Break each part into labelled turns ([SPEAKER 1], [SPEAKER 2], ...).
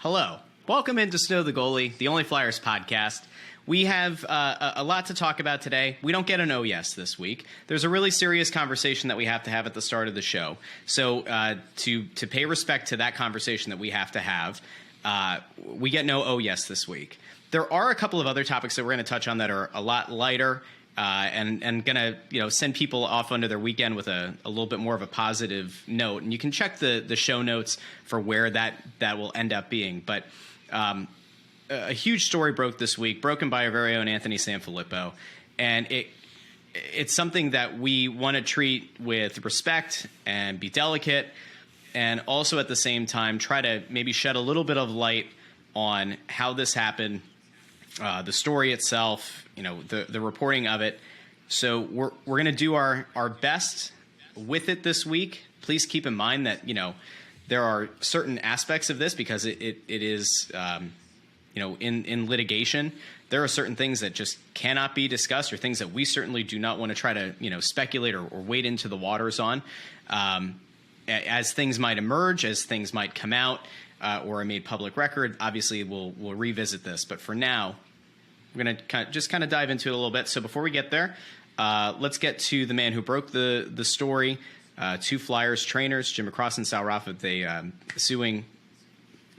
[SPEAKER 1] Hello. Welcome into Snow the Goalie, the Only Flyers podcast. We have a lot to talk about today. We don't get an oh yes this week. There's a really serious conversation that we have to have at the start of the show. So to pay respect to that conversation that we have to have, we get no oh yes this week. There are a couple of other topics that we're going to touch on that are a lot lighter and going to send people off onto their weekend with a little bit more of a positive note. And you can check the show notes for where that will end up being. But a huge story broke this week, broken by our very own Anthony Sanfilippo, and it's something that we want to treat with respect and be delicate, and also at the same time try to maybe shed a little bit of light on how this happened, the story itself, the reporting of it. So we're going to do our best with it this week. Please keep in mind that there are certain aspects of this because it is. In litigation, there are certain things that just cannot be discussed, or things that we certainly do not want to try to, speculate or wade into the waters on. As things might emerge, as things might come out or are made public record, obviously we'll revisit this. But for now, we're going to kind of dive into it a little bit. So before we get there, let's get to the man who broke the story. Two Flyers trainers, Jim McCross and Sal Rafa, they suing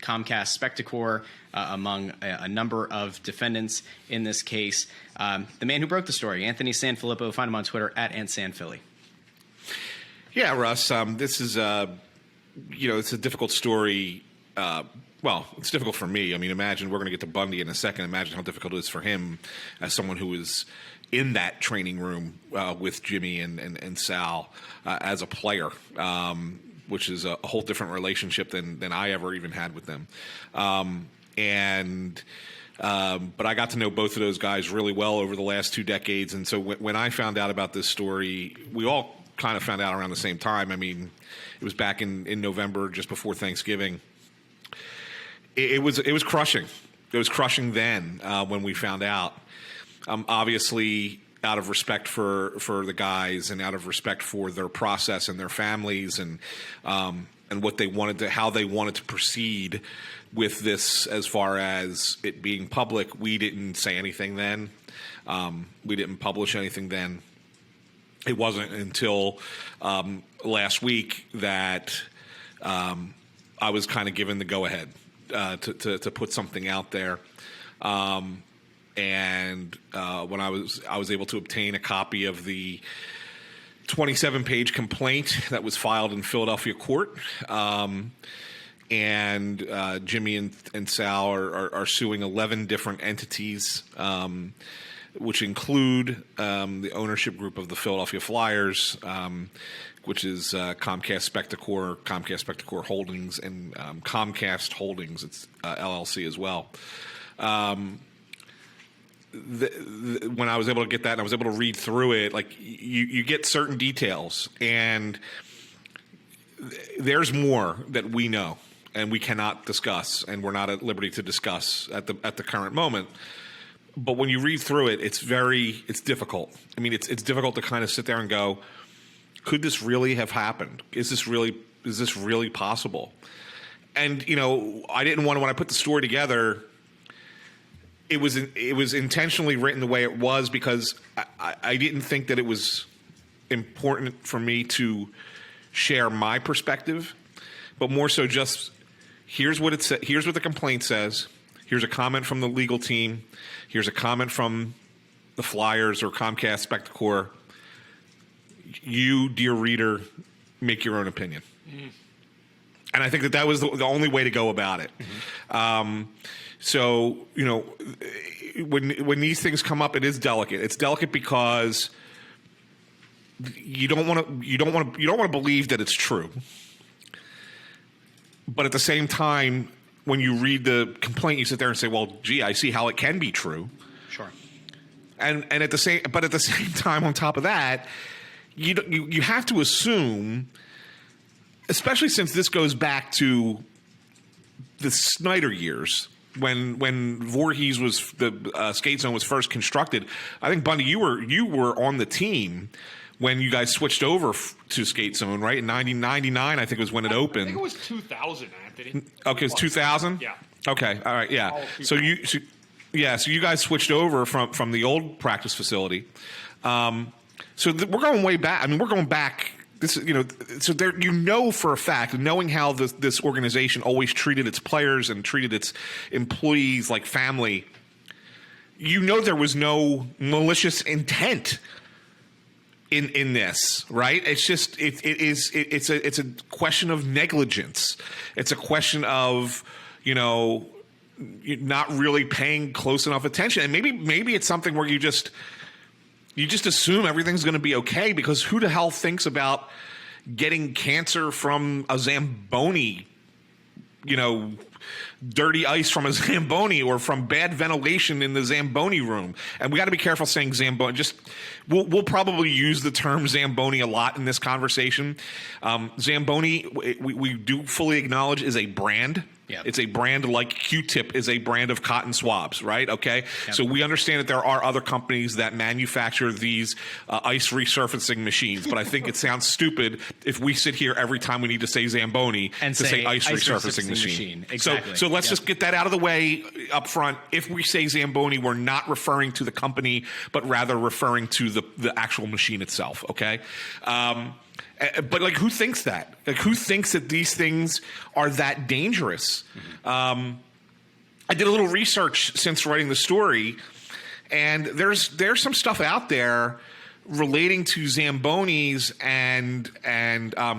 [SPEAKER 1] Comcast Spectacor, among a number of defendants in this case. The man who broke the story, Anthony Sanfilippo. Find him on Twitter at AntSanPhilly.
[SPEAKER 2] Yeah, Russ. This is it's a difficult story. Well, it's difficult for me. I mean, imagine we're going to get to Bundy in a second. Imagine how difficult it is for him as someone who is in that training room with Jimmy and Sal as a player. Which is a whole different relationship than I ever even had with them. But I got to know both of those guys really well over the last 2 decades. And so when I found out about this story, we all kind of found out around the same time. I mean, it was back in November, just before Thanksgiving. It was crushing. It was crushing then when we found out. Obviously, out of respect for the guys and out of respect for their process and their families and what they wanted to, how they wanted to proceed with this as far as it being public, we didn't say anything then. We didn't publish anything then. It wasn't until last week that I was kind of given the go-ahead to put something out there. And when I was able to obtain a copy of the 27-page complaint that was filed in Philadelphia court, and Jimmy and Sal are suing 11 different entities, which include the ownership group of the Philadelphia Flyers, which is Comcast Spectacor Holdings, and Comcast Holdings. It's LLC as well. When I was able to get that and I was able to read through it, like you get certain details, and there's more that we know and we cannot discuss, and we're not at liberty to discuss at the current moment. But when you read through it, it's difficult. I mean, it's difficult to kind of sit there and go, could this really have happened? Is this really possible? And I didn't want to, when I put the story together, It was intentionally written the way it was because I didn't think that it was important for me to share my perspective, but more so just here's what the complaint says. Here's a comment from the legal team. Here's a comment from the Flyers or Comcast Spectacor. You, dear reader, make your own opinion. Mm-hmm. And I think that was the only way to go about it. Mm-hmm. So, when these things come up, it is delicate. It's delicate because you don't want to believe that it's true. But at the same time, when you read the complaint, you sit there and say, "Well, gee, I see how it can be true."
[SPEAKER 1] Sure.
[SPEAKER 2] And at the same time, on top of that, you have to assume, especially since this goes back to the Snyder years. When Voorhees was the skate zone was first constructed, I think Bundy, you were on the team when you guys switched over to skate zone, right? In 1999, I think was when it opened.
[SPEAKER 3] I think it was 2000, Anthony.
[SPEAKER 2] Okay, it was 2000.
[SPEAKER 3] Yeah.
[SPEAKER 2] Okay. All right. Yeah. So you guys switched over from the old practice facility. So we're going way back. I mean, we're going back. This is, so there, for a fact, knowing how this organization always treated its players and treated its employees like family, there was no malicious intent in this, right? It's just it's a question of negligence. It's a question of not really paying close enough attention, and maybe it's something where you just assume everything's going to be okay, because who the hell thinks about getting cancer from a Zamboni, dirty ice from a Zamboni, or from bad ventilation in the Zamboni room? And we got to be careful saying Zamboni. We'll probably use the term Zamboni a lot in this conversation. Zamboni, we do fully acknowledge, is a brand. Yep. It's a brand like Q-Tip is a brand of cotton swabs, right? Okay. Yep. So we understand that there are other companies that manufacture these ice resurfacing machines, but I think it sounds stupid if we sit here every time we need to say Zamboni and to say ice resurfacing machine.
[SPEAKER 1] Exactly.
[SPEAKER 2] So let's just get that out of the way up front. If we say Zamboni, we're not referring to the company, but rather referring to the actual machine itself. Okay. But who thinks that? Who thinks that these things are that dangerous? I did a little research since writing the story, and there's some stuff out there relating to Zambonis and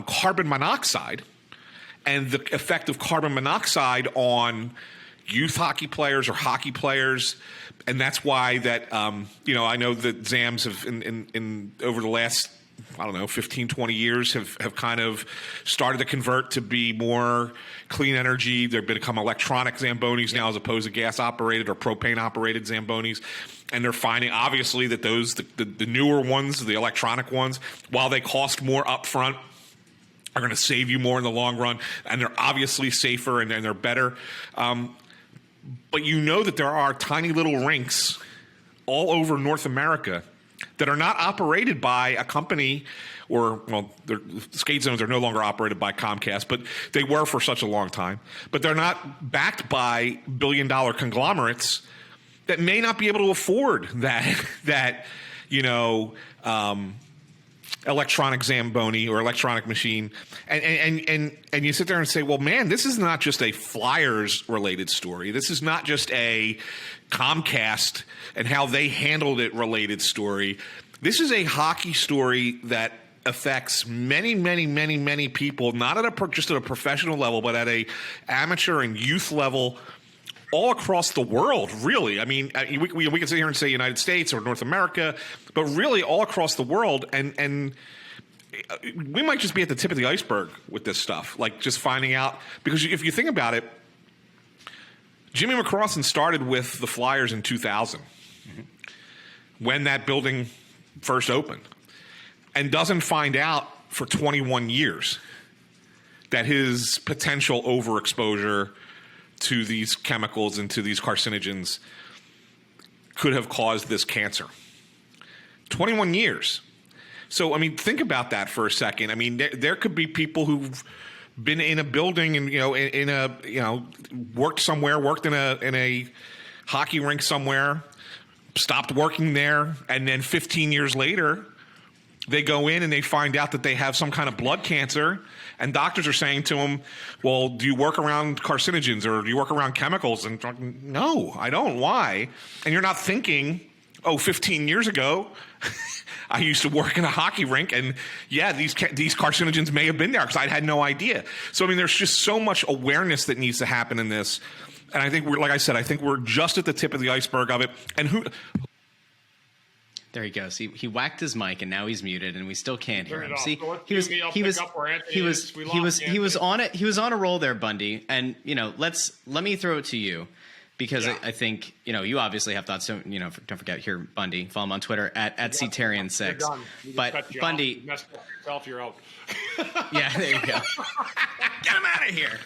[SPEAKER 2] carbon monoxide, and the effect of carbon monoxide on youth hockey players or hockey players. And that's why that I know that Zams have in over the last 15, 20 years have kind of started to convert to be more clean energy. They've become electronic Zambonis now, as opposed to gas operated or propane operated Zambonis. And they're finding, obviously, that the newer ones, the electronic ones, while they cost more upfront, are going to save you more in the long run. And they're obviously safer and they're better. But that there are tiny little rinks all over North America that are not operated by a company, the skate zones are no longer operated by Comcast, but they were for such a long time. But they're not backed by billion-dollar conglomerates that may not be able to afford that electronic Zamboni or electronic machine. And you sit there and say, well, man, this is not just a Flyers-related story. This is not just a Comcast and how they handled it related story. This is a hockey story that affects many, many, many, many people, not just at a professional level, but at a amateur and youth level all across the world, really. I mean, we can sit here and say United States or North America, but really all across the world. And we might just be at the tip of the iceberg with this stuff, just finding out. Because if you think about it, Jimmy McCrossan started with the Flyers in 2000, when that building first opened, and doesn't find out for 21 years that his potential overexposure to these chemicals and to these carcinogens could have caused this cancer. 21 years. So, I mean, think about that for a second. I mean, there could be people who've been in a building and, worked somewhere, worked in a hockey rink somewhere, stopped working there, and then 15 years later, they go in and they find out that they have some kind of blood cancer, and doctors are saying to them, well, do you work around carcinogens or do you work around chemicals? And no, I don't. Why? And you're not thinking, 15 years ago, I used to work in a hockey rink, and yeah, these carcinogens may have been there because I had no idea. So, I mean, there's just so much awareness that needs to happen in this. And I think I think we're just at the tip of the iceberg of it. And
[SPEAKER 1] there he goes. He whacked his mic and now he's muted and we still can't hear him. See,
[SPEAKER 3] he
[SPEAKER 1] was on it. He was on a roll there, Bundy. And let me throw it to you because I think you obviously have thoughts. So don't forget here, Bundy. Follow him on Twitter at ctarian6. But Bundy,
[SPEAKER 3] you messed up yourself. You're out.
[SPEAKER 1] Yeah, there you go. Get him out of here.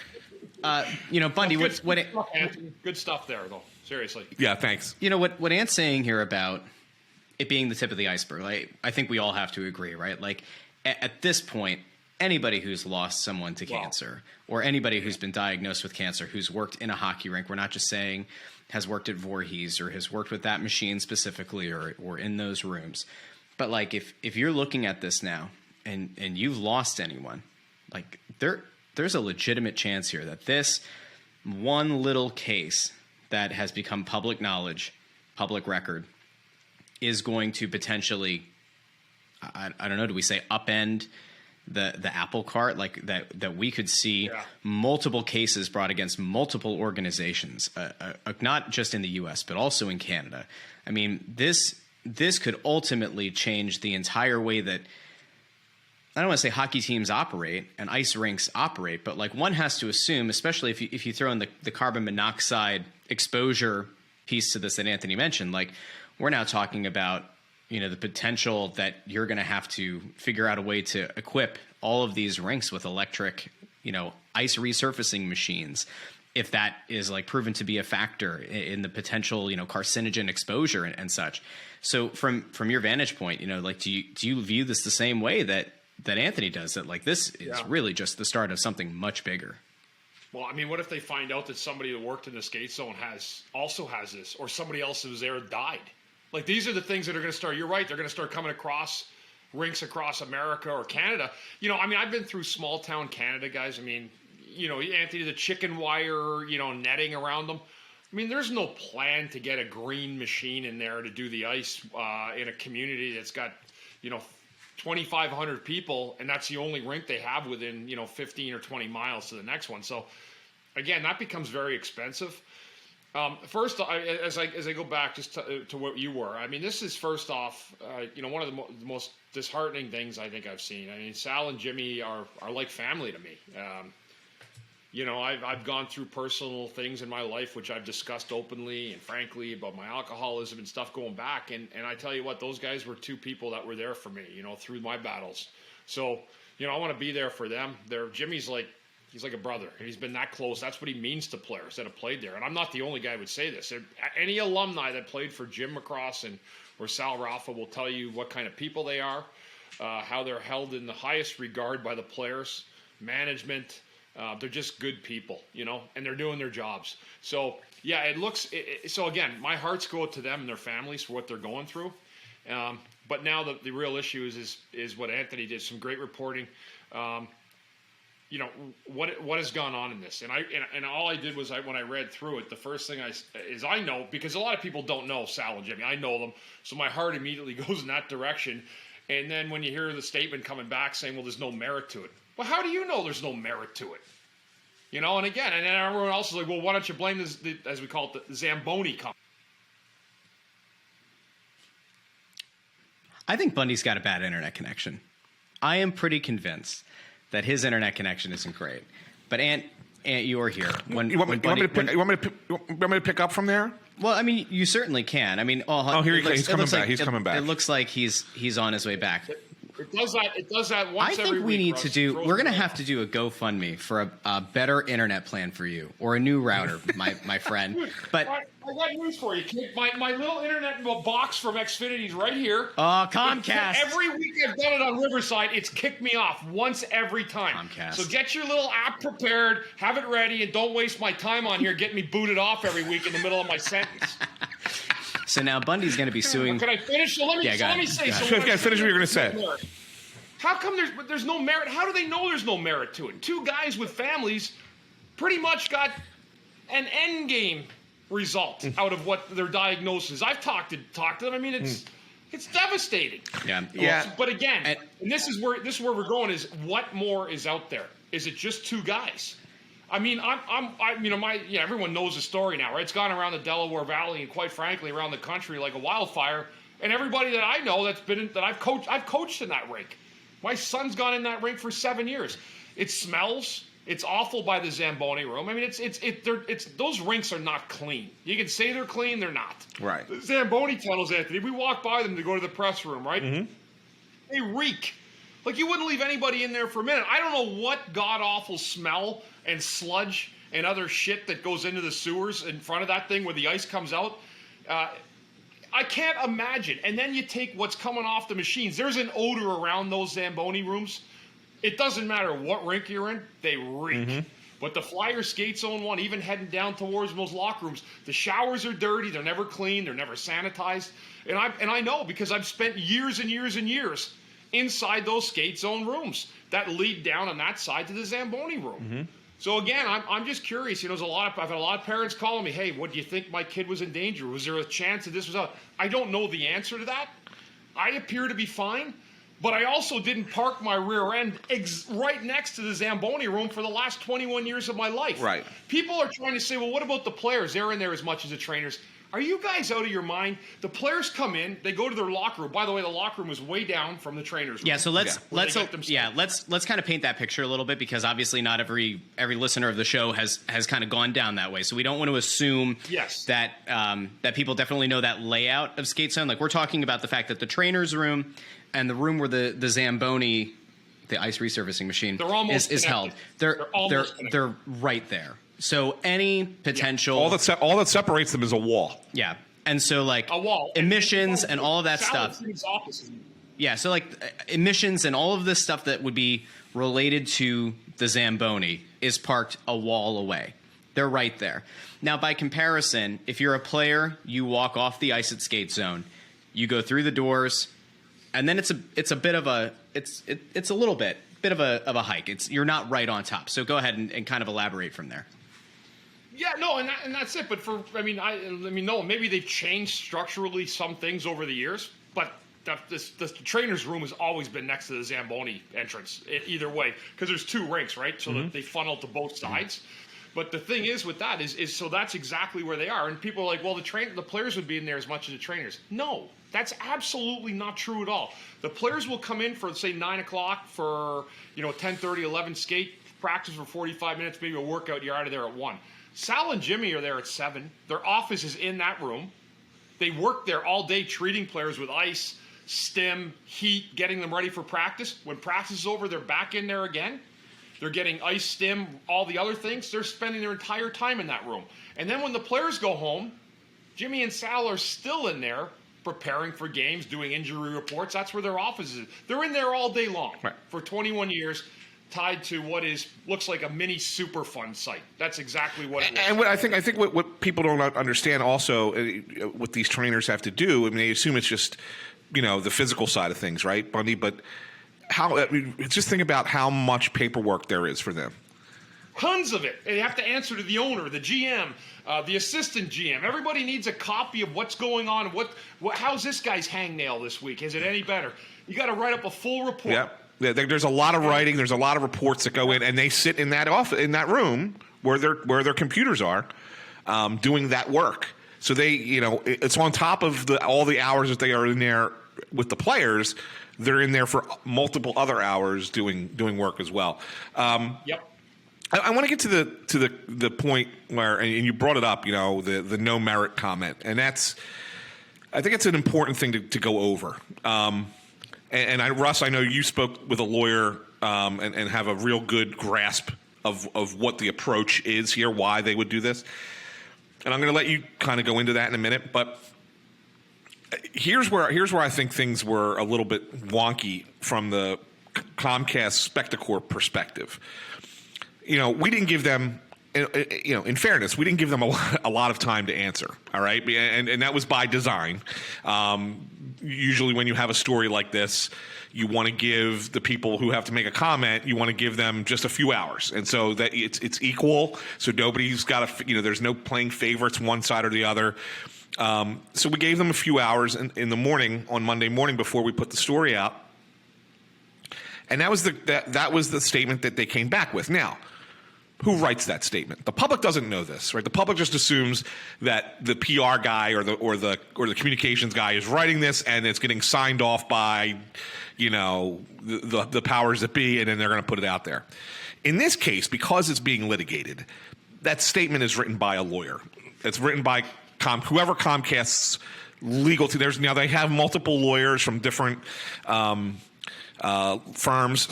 [SPEAKER 1] Bundy,
[SPEAKER 3] good stuff there, though. Seriously.
[SPEAKER 2] Yeah, thanks.
[SPEAKER 1] What Ant's saying here about it being the tip of the iceberg, I think we all have to agree, right? Like, at this point, anybody who's lost someone to cancer, or anybody who's been diagnosed with cancer, who's worked in a hockey rink. We're not just saying has worked at Voorhees or has worked with that machine specifically or in those rooms. But like if you're looking at this now and you've lost anyone, like there's a legitimate chance here that this one little case that has become public knowledge, public record, is going to potentially, I don't know, do we say upend the apple cart, like that we could see multiple cases brought against multiple organizations, not just in the U.S., but also in Canada. I mean, this could ultimately change the entire way that, I don't want to say hockey teams operate and ice rinks operate, but like one has to assume, especially if you throw in the carbon monoxide exposure piece to this that Anthony mentioned, like we're now talking about, the potential that you're going to have to figure out a way to equip all of these rinks with electric, ice resurfacing machines. If that is like proven to be a factor in the potential, carcinogen exposure and such. So from your vantage point, like, do you view this the same way that Anthony does, that like this is really just the start of something much bigger?
[SPEAKER 3] Well, I mean, what if they find out that somebody that worked in the skate zone also has this, or somebody else who was there died? Like, these are the things that are going to start. You're right. They're going to start coming across rinks across America or Canada. I mean, I've been through small town Canada, guys. I mean, Anthony, the chicken wire, netting around them. I mean, there's no plan to get a green machine in there to do the ice in a community that's got, 2,500 people, and that's the only rink they have within, 15 or 20 miles to the next one. So, again, that becomes very expensive. First, as I go back just to what you were, I mean, this is first off, one of the most disheartening things I think I've seen. I mean, Sal and Jimmy are like family to me. I've gone through personal things in my life, which I've discussed openly and frankly about my alcoholism and stuff going back. And I tell you what, those guys were two people that were there for me, through my battles. So, I want to be there for them. Jimmy's he's like a brother, and he's been that close. That's what he means to players that have played there. And I'm not the only guy who would say this. Any alumni that played for Jim McCross or Sal Rafa will tell you what kind of people they are, how they're held in the highest regard by the players, management. They're just good people, and they're doing their jobs. So, yeah, so again, my hearts go out to them and their families for what they're going through. But now the real issue is what Anthony did, some great reporting. What has gone on in this, and all I did was when I read through it, the first thing I know, because a lot of people don't know Sal and Jimmy. I know them, so my heart immediately goes in that direction. And then when you hear the statement coming back saying, "Well, there's no merit to it," well, how do you know there's no merit to it? And again, and then everyone else is like, "Well, why don't you blame this, as we call it, the Zamboni company?"
[SPEAKER 1] I think Bundy's got a bad internet connection. I am pretty convinced that his internet connection isn't great. But Ant, you're here.
[SPEAKER 2] You want me to pick up from there?
[SPEAKER 1] Well, I mean, you certainly can. I mean,
[SPEAKER 2] he's coming back. He's coming back.
[SPEAKER 1] It looks like he's on his way back.
[SPEAKER 3] It does that once every week. I think
[SPEAKER 1] we need to do. We're going to have to do a GoFundMe for a better internet plan for you, or a new router, my friend. But
[SPEAKER 3] I got news for you, kid. My little internet box from Xfinity's right here.
[SPEAKER 1] Oh, Comcast.
[SPEAKER 3] Every week I've done it on Riverside, it's kicked me off once every time.
[SPEAKER 1] Comcast.
[SPEAKER 3] So get your little app prepared, have it ready, and don't waste my time on here getting me booted off every week in the middle of my sentence.
[SPEAKER 1] So now Bundy's going to be suing.
[SPEAKER 3] Can I finish? So let me say.
[SPEAKER 2] Finish what you're going to say.
[SPEAKER 3] How come there's no merit? How do they know there's no merit to it? Two guys with families pretty much got an end game result out of what their diagnosis. I've talked to them. I mean, it's devastating.
[SPEAKER 1] Yeah.
[SPEAKER 3] But again, and this is where we're going is what more is out there? Is it just two guys? I mean, everyone knows the story now, right? It's gone around the Delaware Valley and quite frankly around the country like a wildfire. And everybody that I know that I've coached in that rink. My son's gone in that rink for 7 years. It smells. It's awful by the Zamboni room. I mean, it's those rinks are not clean. You can say they're clean, they're not.
[SPEAKER 2] Right.
[SPEAKER 3] The Zamboni tunnels, Anthony. We walk by them to go to the press room, right?
[SPEAKER 2] Mm-hmm.
[SPEAKER 3] They reek. Like you wouldn't leave anybody in there for a minute. I don't know what god awful smell and sludge and other shit that goes into the sewers in front of that thing where the ice comes out. I can't imagine. And then you take what's coming off the machines. There's an odor around those Zamboni rooms. It doesn't matter what rink you're in, they reek.
[SPEAKER 2] Mm-hmm.
[SPEAKER 3] But the Flyers skate zone one, even heading down towards those locker rooms, the showers are dirty. They're never clean. They're never sanitized. And I know because I've spent years and years and years inside those skate zone rooms that lead down on that side to the Zamboni room.
[SPEAKER 2] Mm-hmm.
[SPEAKER 3] So again, I'm just curious. I've had a lot of parents calling me, hey, what do you think my kid was in danger? Was there a chance that this was out? I don't know the answer to that. I appear to be fine. But I also didn't park my rear end right next to the Zamboni room for the last 21 years of my life.
[SPEAKER 2] Right.
[SPEAKER 3] People are trying to say, well, what about the players? They're in there as much as the trainers. Are you guys out of your mind? The players come in, they go to their locker room. By the way, the locker room is way down from the trainers' room.
[SPEAKER 1] Yeah, so let's kind of paint that picture a little bit, because obviously not every listener of the show has kind of gone down that way. So we don't want to assume that that people definitely know that layout of skate zone. Like, we're talking about the fact that the trainers' room and the room where the Zamboni, the ice resurfacing machine, is held. They're right there. So any potential
[SPEAKER 2] all that separates them is a wall.
[SPEAKER 1] Yeah. And so, like,
[SPEAKER 3] a wall,
[SPEAKER 1] emissions and all of that stuff. Yeah, so like emissions and all of this stuff that would be related to the Zamboni is parked a wall away. They're right there. Now, by comparison, if you're a player, you walk off the ice at skate zone, you go through the doors, and then it's a little bit of a hike. You're not right on top. So go ahead and kind of elaborate from there.
[SPEAKER 3] Yeah, no, and that's it. But no, maybe they've changed structurally some things over the years, but the trainer's room has always been next to the Zamboni entrance, either way, because there's two rinks, right? So that they funnel to both sides. But the thing is with that is so that's exactly where they are. And people are like, well, the players would be in there as much as the trainers. No, that's absolutely not true at all. The players will come in for, say, 9 o'clock for 10:30, 11 skate practice for 45 minutes, maybe a workout. You're out of there at 1. Sal and Jimmy are there at 7. Their office is in that room. They work there all day treating players with ice, stim, heat, getting them ready for practice. When practice is over, they're back in there again. They're getting ice, stim, all the other things. They're spending their entire time in that room. And then when the players go home, Jimmy and Sal are still in there preparing for games, doing injury reports. That's where their office is. They're in there all day long for 21 years. Tied to what looks like a mini super fund site. That's exactly what it is. And
[SPEAKER 2] what I think what people don't understand also, what these trainers have to do. I mean, they assume it's just the physical side of things, right, Bundy? But just think about how much paperwork there is for them.
[SPEAKER 3] Tons of it. They have to answer to the owner, the GM, the assistant GM. Everybody needs a copy of what's going on. How's this guy's hangnail this week? Is it any better? You got to write up a full report.
[SPEAKER 2] Yep. There's a lot of writing. There's a lot of reports that go in, and they sit in that that room where their computers are, doing that work. So they, it's on top of all the hours that they are in there with the players. They're in there for multiple other hours doing work as well.
[SPEAKER 3] Yep.
[SPEAKER 2] I want to get to the point where, and you brought it up, the no merit comment, and I think it's an important thing to go over. Russ, I know you spoke with a lawyer and have a real good grasp of what the approach is here, why they would do this. And I'm going to let you kind of go into that in a minute. But here's where I think things were a little bit wonky from the Comcast Spectacor perspective. We didn't give them, in fairness, we didn't give them a lot of time to answer. All right, and that was by design. Usually when you have a story like this, you want to give the people who have to make a comment, you want to give them just a few hours. And so that it's equal. So nobody's got to, there's no playing favorites one side or the other. So we gave them a few hours in the morning, on Monday morning, before we put the story out. And that was the statement that they came back with. Now, who writes that statement? The public doesn't know this, right? The public just assumes that the PR guy or the communications guy is writing this, and it's getting signed off by, the powers that be, and then they're going to put it out there. In this case, because it's being litigated, that statement is written by a lawyer. It's written by whoever Comcast's legal team. Now they have multiple lawyers from different firms,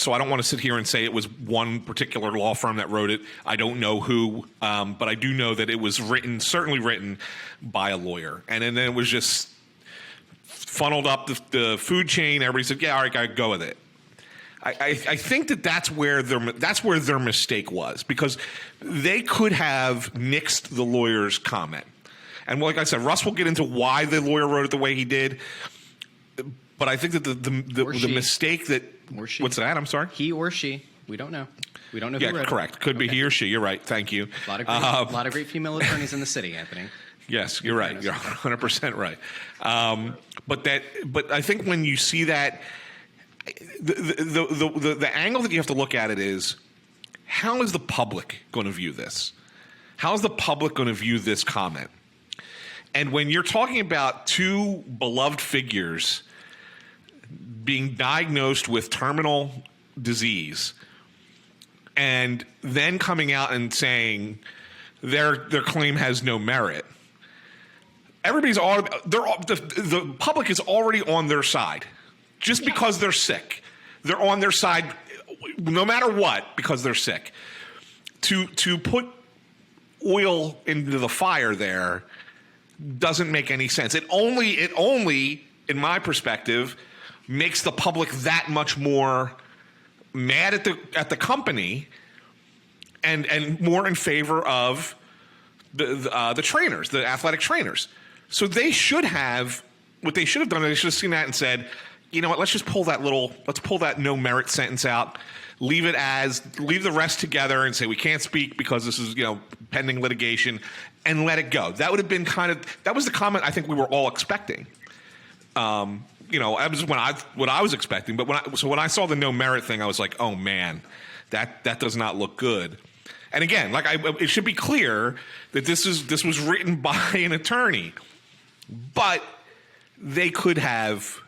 [SPEAKER 2] so I don't want to sit here and say it was one particular law firm that wrote it. I don't know who, but I do know that it was certainly written by a lawyer. And then it was just funneled up the food chain. Everybody said, yeah, all right, go with it. I think that's where their mistake was, because they could have nixed the lawyer's comment. And like I said, Russ will get into why the lawyer wrote it the way he did. But I think that the mistake that what's that? I'm sorry.
[SPEAKER 1] He or she. We don't know. We don't know who wrote it.
[SPEAKER 2] Correct. Could be he or she. You're right. Thank you.
[SPEAKER 1] A lot of great female attorneys in the city, Anthony.
[SPEAKER 2] Yes, you're right. You're 100% right. But I think when you see that, the angle that you have to look at it is, how is the public going to view this? How is the public going to view this comment? And when you're talking about two beloved figures being diagnosed with terminal disease, and then coming out and saying their claim has no merit, the public is already on their side. Just because they're sick, they're on their side no matter what, because they're sick. To put oil into the fire there doesn't make any sense. It only, in my perspective, makes the public that much more mad at the company and more in favor of the trainers, the athletic trainers. So they should have, what they should have done, they should have seen that and said, you know what, let's pull that no merit sentence out, leave the rest together and say we can't speak because this is, pending litigation, and let it go. That would have been that was the comment I think we were all expecting. That was what I was expecting. But when I saw the no merit thing, I was like, oh man, that does not look good. And again, it should be clear that this was written by an attorney, but they could have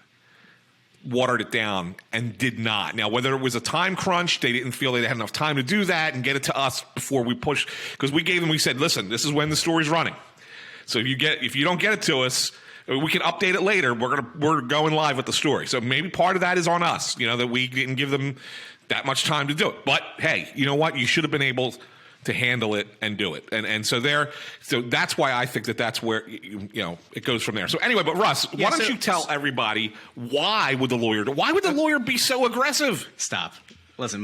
[SPEAKER 2] watered it down and did not. Now, whether it was a time crunch, they didn't feel they had enough time to do that and get it to us before we pushed, because we said, listen, this is when the story's running. So if you don't get it to us, we can update it later. We're going live with the story. So maybe part of that is on us, that we didn't give them that much time to do it. But hey, you know what? You should have been able to handle it and do it. And so that's why I think that's where it goes from there. So anyway, but Russ, why don't you tell everybody why would the lawyer be so aggressive?
[SPEAKER 1] Stop. Listen,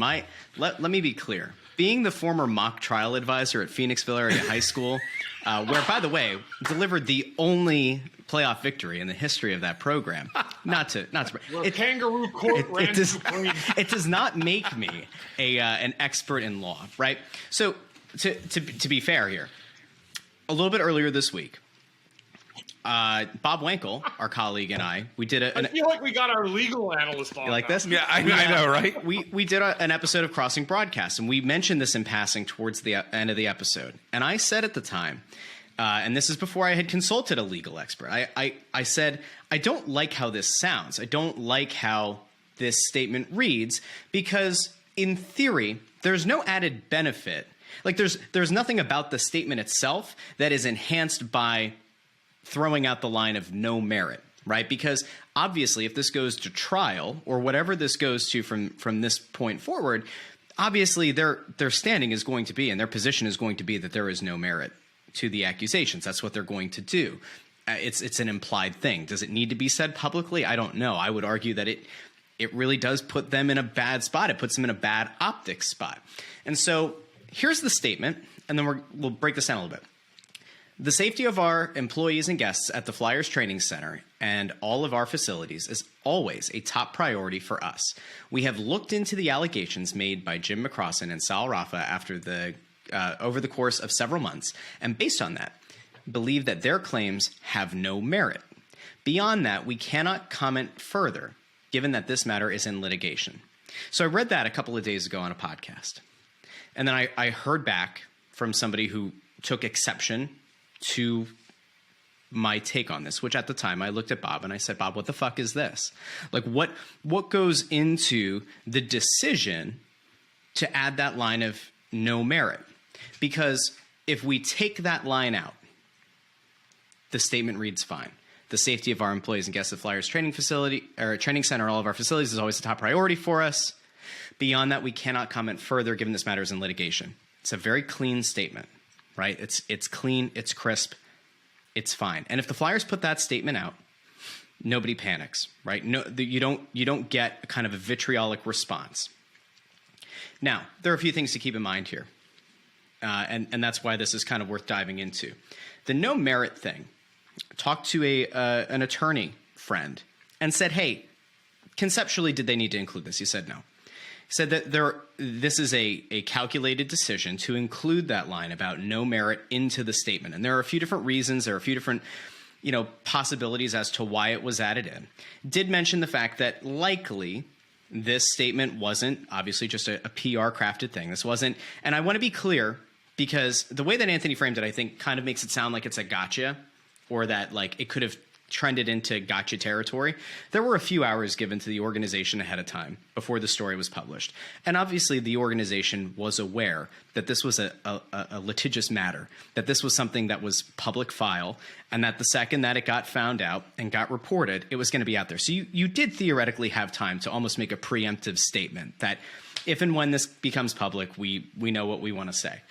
[SPEAKER 1] let me be clear. Being the former mock trial advisor at Phoenixville Area High School, where, by the way, delivered the only playoff victory in the history of that program.
[SPEAKER 3] Kangaroo court
[SPEAKER 1] it does not make me an expert in law, right? So to be fair here, a little bit earlier this week, Bob Wankel, our colleague, and I did
[SPEAKER 3] I feel like we got our legal analyst on.
[SPEAKER 1] You like this?
[SPEAKER 2] Yeah, I know, right?
[SPEAKER 1] We did an episode of Crossing Broadcast, and we mentioned this in passing towards the end of the episode. And I said at the time, and this is before I had consulted a legal expert, I said, I don't like how this sounds. I don't like how this statement reads, because in theory, there's no added benefit. Like there's nothing about the statement itself that is enhanced by throwing out the line of no merit, right? Because obviously if this goes to trial or whatever this goes to from this point forward, obviously their standing is going to be, and their position is going to be, that there is no merit to the accusations. That's what they're going to do. It's an implied thing. Does it need to be said publicly? I don't know. I would argue that it really does put them in a bad spot. It puts them in a bad optics spot. And so here's the statement, and then we'll break this down a little bit. The safety of our employees and guests at the Flyers Training Center and all of our facilities is always a top priority for us. We have looked into the allegations made by Jim McCrossin and Sal Rafa over the course of several months, and based on that, believe that their claims have no merit. Beyond that, we cannot comment further, given that this matter is in litigation. So I read that a couple of days ago on a podcast, and then I heard back from somebody who took exception to my take on this, which at the time I looked at Bob and I said, Bob, what the fuck is this? Like what goes into the decision to add that line of no merit? Because if we take that line out, the statement reads fine. The safety of our employees and guests at Flyers Training Center, all of our facilities, is always a top priority for us. Beyond that, we cannot comment further, given this matter is in litigation. It's a very clean statement, right? It's clean, it's crisp, it's fine. And if the Flyers put that statement out, nobody panics, right? No, you don't get a kind of a vitriolic response. Now, there are a few things to keep in mind here, and that's why this is kind of worth diving into. The no merit thing. Talked to an attorney friend and said, hey, conceptually, did they need to include this? He said no. He said that this is a calculated decision to include that line about no merit into the statement. And there are a few different reasons. There are a few different possibilities as to why it was added in. Did mention the fact that likely this statement wasn't obviously just a PR crafted thing. This wasn't, and I want to be clear because the way that Anthony framed it, I think kind of makes it sound like it's a gotcha or that like it could have trended into gotcha territory. There were a few hours given to the organization ahead of time before the story was published. And obviously the organization was aware that this was a litigious matter, that this was something that was public file, and that the second that it got found out and got reported, it was going to be out there. So you did theoretically have time to almost make a preemptive statement that if and when this becomes public, we know what we want to say.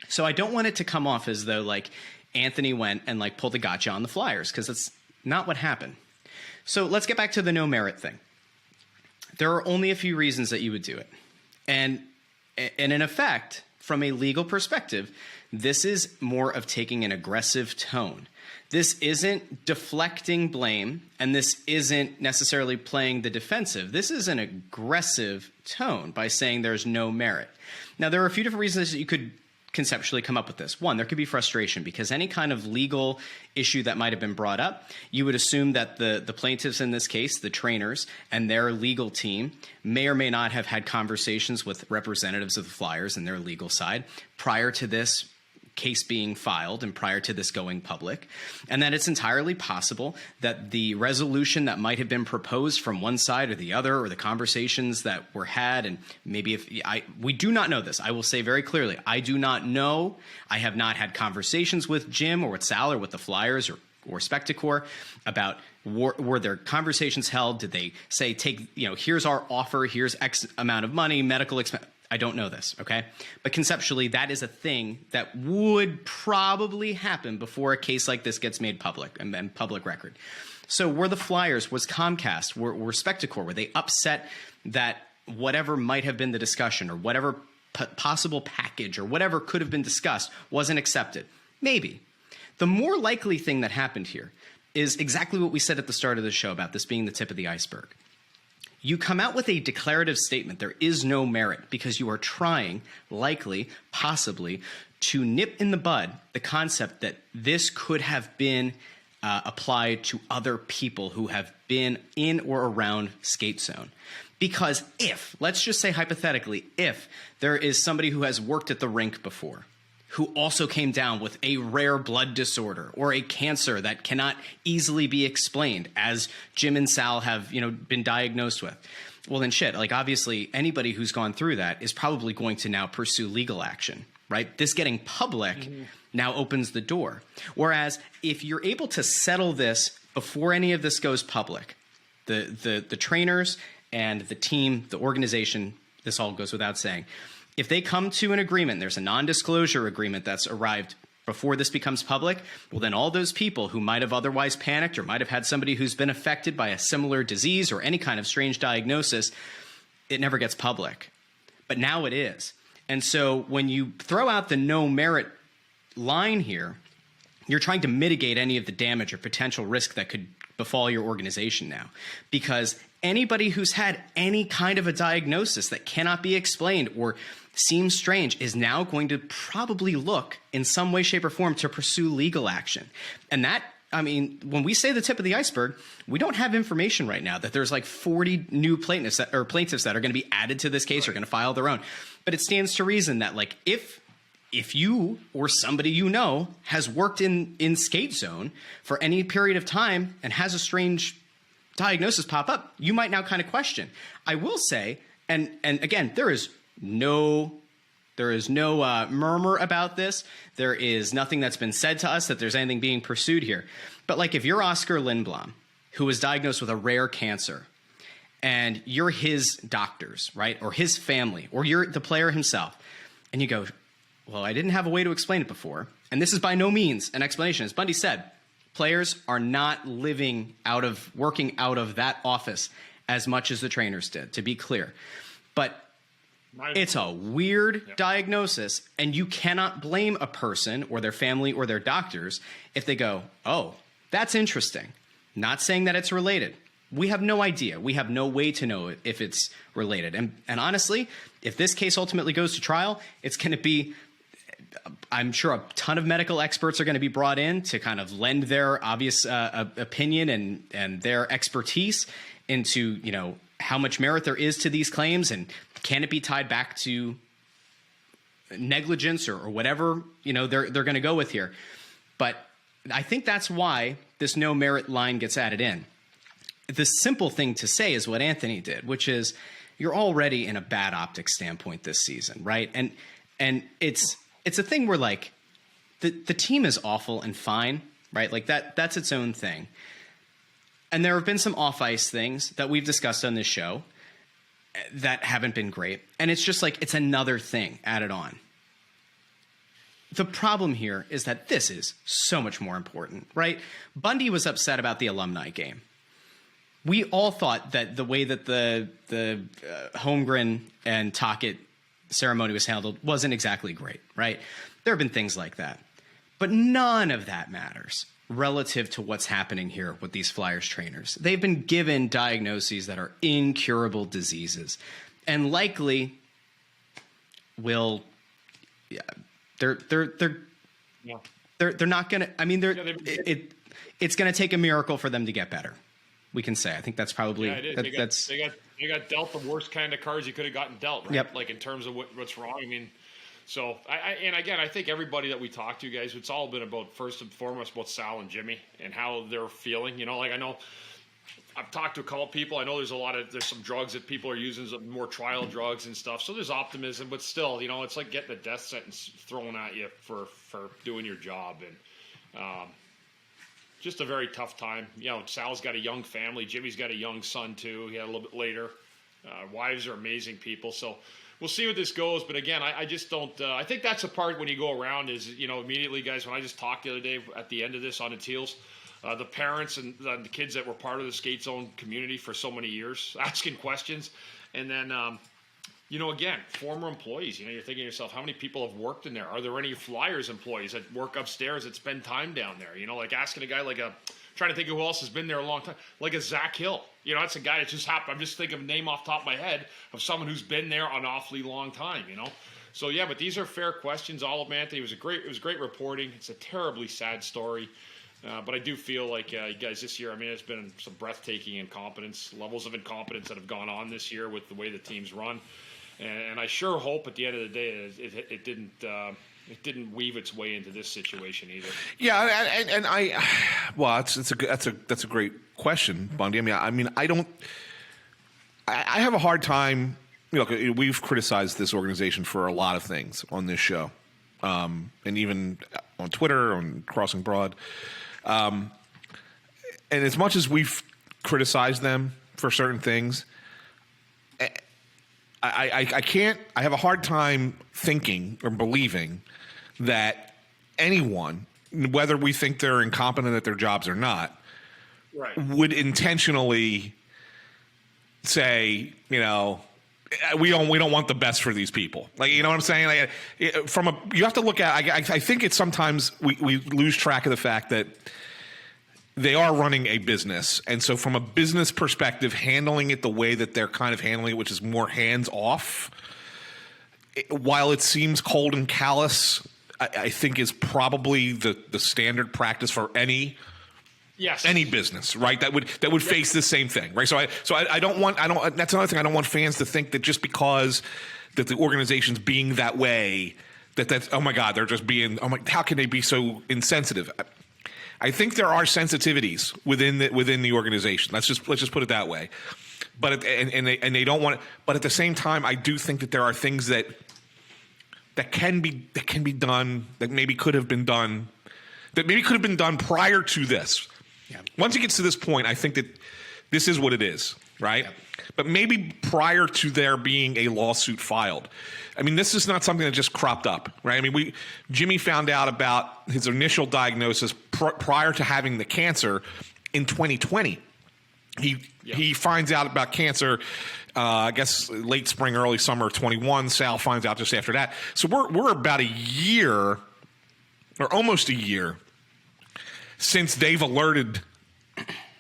[SPEAKER 1] So I don't want it to come off as though like Anthony went and like pulled a gotcha on the Flyers, because it's not what happened. So let's get back to the no merit thing. There are only a few reasons that you would do it. And in effect, from a legal perspective, this is more of taking an aggressive tone. This isn't deflecting blame, and this isn't necessarily playing the defensive. This is an aggressive tone by saying there's no merit. Now, there are a few different reasons that you could conceptually come up with this. One, there could be frustration because any kind of legal issue that might have been brought up, you would assume that the plaintiffs in this case, the trainers and their legal team, may or may not have had conversations with representatives of the Flyers and their legal side prior to this case being filed and prior to this going public, and that it's entirely possible that the resolution that might have been proposed from one side or the other, or the conversations that were had, and maybe we do not know this. I will say very clearly, I do not know. I have not had conversations with Jim or with Sal or with the Flyers or Spectacor about were there conversations held? Did they say, here's our offer, here's X amount of money, medical expense? I don't know this, okay? But conceptually, that is a thing that would probably happen before a case like this gets made public and public record. So were the Flyers, was Comcast, were Spectacor, were they upset that whatever might have been the discussion or whatever possible package or whatever could have been discussed wasn't accepted? Maybe. The more likely thing that happened here is exactly what we said at the start of the show about this being the tip of the iceberg. You come out with a declarative statement, there is no merit, because you are trying, likely, possibly, to nip in the bud the concept that this could have been applied to other people who have been in or around skate zone. Because if, let's just say hypothetically, if there is somebody who has worked at the rink before, who also came down with a rare blood disorder or a cancer that cannot easily be explained, as Jim and Sal have, been diagnosed with. Well, then shit, like obviously anybody who's gone through that is probably going to now pursue legal action, right? This getting public now opens the door. Whereas if you're able to settle this before any of this goes public, the trainers and the team, the organization, this all goes without saying, if they come to an agreement, there's a non-disclosure agreement that's arrived before this becomes public, well, then all those people who might have otherwise panicked or might have had somebody who's been affected by a similar disease or any kind of strange diagnosis, it never gets public. But now it is. And so when you throw out the no merit line here, you're trying to mitigate any of the damage or potential risk that could befall your organization now. Because anybody who's had any kind of a diagnosis that cannot be explained or seems strange is now going to probably look in some way, shape, or form to pursue legal action. And that, when we say the tip of the iceberg, we don't have information right now that there's like 40 new plaintiffs that are going to be added to this case or going to file their own. But it stands to reason that like if you or somebody has worked in skate zone for any period of time and has a strange diagnosis pop up, you might now kind of question. I will say, and again, there is no murmur about this. There is nothing that's been said to us that there's anything being pursued here. But like if you're Oscar Lindblom, who was diagnosed with a rare cancer, and you're his doctors, right, or his family, or you're the player himself, and you go, well, I didn't have a way to explain it before, and this is by no means an explanation. As Bundy said, Players are not working out of that office as much as the trainers did, to be clear. But it's a weird diagnosis, and you cannot blame a person or their family or their doctors if they go, oh, that's interesting. Not saying that it's related. We have no idea. We have no way to know if it's related. And honestly, if this case ultimately goes to trial, it's going to be, I'm sure a ton of medical experts are going to be brought in to kind of lend their obvious opinion and their expertise into, how much merit there is to these claims, and can it be tied back to negligence or whatever, they're going to go with here. But I think that's why this no merit line gets added in. The simple thing to say is what Anthony did, which is you're already in a bad optics standpoint this season, right? And it's a thing where like the team is awful and fine, right? Like that's its own thing. And there have been some off ice things that we've discussed on this show that haven't been great. And it's just like it's another thing added on. The problem here is that this is so much more important, right? Bundy was upset about the alumni game. We all thought that the way that the Holmgren and Tocchet ceremony was handled wasn't exactly great, right? There have been things like that. But none of that matters relative to what's happening here with these Flyers trainers. They've been given diagnoses that are incurable diseases and likely will they're not going to, I mean, it's going to take a miracle for them to get better. We can say. I think that's probably
[SPEAKER 3] they got dealt the worst kind of cards you could have gotten dealt, right?
[SPEAKER 1] Yep.
[SPEAKER 3] Like in terms of what's wrong. I mean, so I think everybody that we talked to, guys, it's all been about first and foremost about Sal and Jimmy and how they're feeling. Like I know I've talked to a couple of people. I know there's some drugs that people are using, some more trial drugs and stuff. So there's optimism, but still, it's like getting a death sentence thrown at you for doing your job. And just a very tough time. Sal's got a young family. Jimmy's got a young son too. He had a little bit later. Wives are amazing people. So we'll see what this goes. But again, I just don't. I think that's the part when you go around is immediately, guys. When I just talked the other day at the end of this on its heels, the parents and the kids that were part of the skate zone community for so many years asking questions, and then. Again, former employees, you're thinking to yourself, how many people have worked in there? Are there any Flyers employees that work upstairs that spend time down there? Like asking a guy trying to think of who else has been there a long time, like a Zach Hill. That's a guy that just happened. I'm just thinking of a name off the top of my head of someone who's been there an awfully long time, So, yeah, but these are fair questions. All of them, Anthony. It was great reporting. It's a terribly sad story. But I do feel like, you guys, this year, it's been some breathtaking levels of incompetence that have gone on this year with the way the team's run. And I sure hope at the end of the day it didn't weave its way into this situation either.
[SPEAKER 2] Yeah, and that's a great question, Bundy. I have a hard time. We've criticized this organization for a lot of things on this show, and even on Twitter, on Crossing Broad. And as much as we've criticized them for certain things, I can't. I have a hard time thinking or believing that anyone, whether we think they're incompetent at their jobs or not,
[SPEAKER 3] right,
[SPEAKER 2] would intentionally say, we don't want the best for these people. Like, you know what I'm saying? Like, you have to look at. I think it's sometimes we lose track of the fact that they are running a business. And so from a business perspective, handling it the way that they're kind of handling it, which is more hands off, while it seems cold and callous, I think is probably the standard practice for any business, right? That would face the same thing, right? So I don't want that's another thing. I don't want fans to think that just because that the organization's being that way, that's oh my God, they're just being how can they be so insensitive? I think there are sensitivities within the organization. Let's just put it that way. But they don't want it. But at the same time, I do think that there are things that can be done that maybe could have been done prior to this. Yeah. Once it gets to this point, I think that this is what it is. right?
[SPEAKER 1] Yep.
[SPEAKER 2] But maybe prior to there being a lawsuit filed. I mean, this is not something that just cropped up, right? I mean, Jimmy found out about his initial diagnosis prior to having the cancer in 2020. He finds out about cancer, I guess late spring, early summer of 21. Sal finds out just after that. So we're about a year, or almost a year, since they've alerted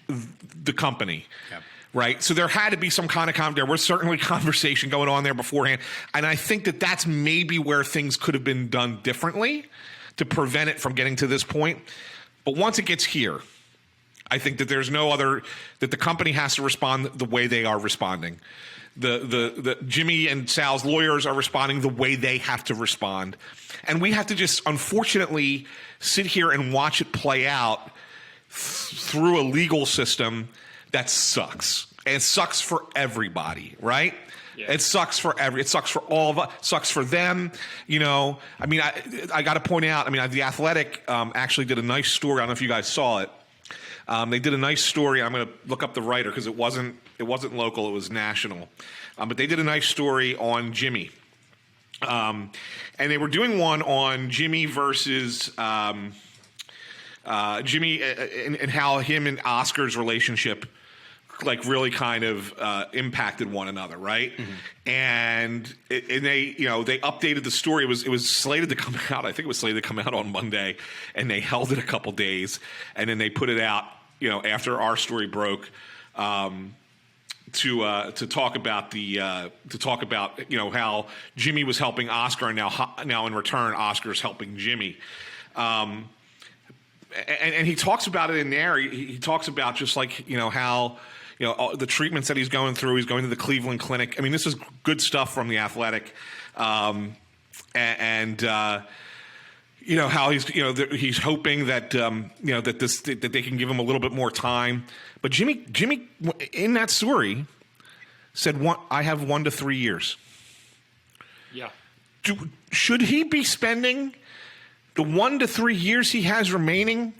[SPEAKER 2] the company. Yep. Right. So there had to be some kind of there was certainly conversation going on there beforehand. And I think that that's maybe where things could have been done differently to prevent it from getting to this point. But once it gets here, I think that there's no other, that the company has to respond the way they are responding. The Jimmy and Sal's lawyers are responding the way they have to respond. And we have to just, unfortunately, sit here and watch it play out through a legal system that sucks. And it sucks for everybody, right? Yeah. It sucks for it sucks for all of us. It sucks for them. You know, I mean, I got to point out, I mean, The Athletic actually did a nice story. I don't know if you guys saw it. They did a nice story. I'm going to look up the writer because it wasn't local. It was national. But they did a nice story on Jimmy. And they were doing one on Jimmy versus Jimmy and how him and Oscar's relationship like really kind of impacted one another, right? Mm-hmm. And they, you know, they updated the story. It was slated to come out. I think it was slated to come out on Monday, and they held it a couple days, and then they put it out, you know, after our story broke, to talk about you know, how Jimmy was helping Oscar, and now in return Oscar's helping Jimmy. And he talks about it in there. He talks about just like, you know, how, you know, the treatments that he's going through. He's going to the Cleveland Clinic. I mean, this is good stuff from The Athletic. You know, how he's hoping that, you know, that they can give him a little bit more time. But Jimmy in that story said, I have 1 to 3 years.
[SPEAKER 3] Yeah.
[SPEAKER 2] Should he be spending the 1 to 3 years he has remaining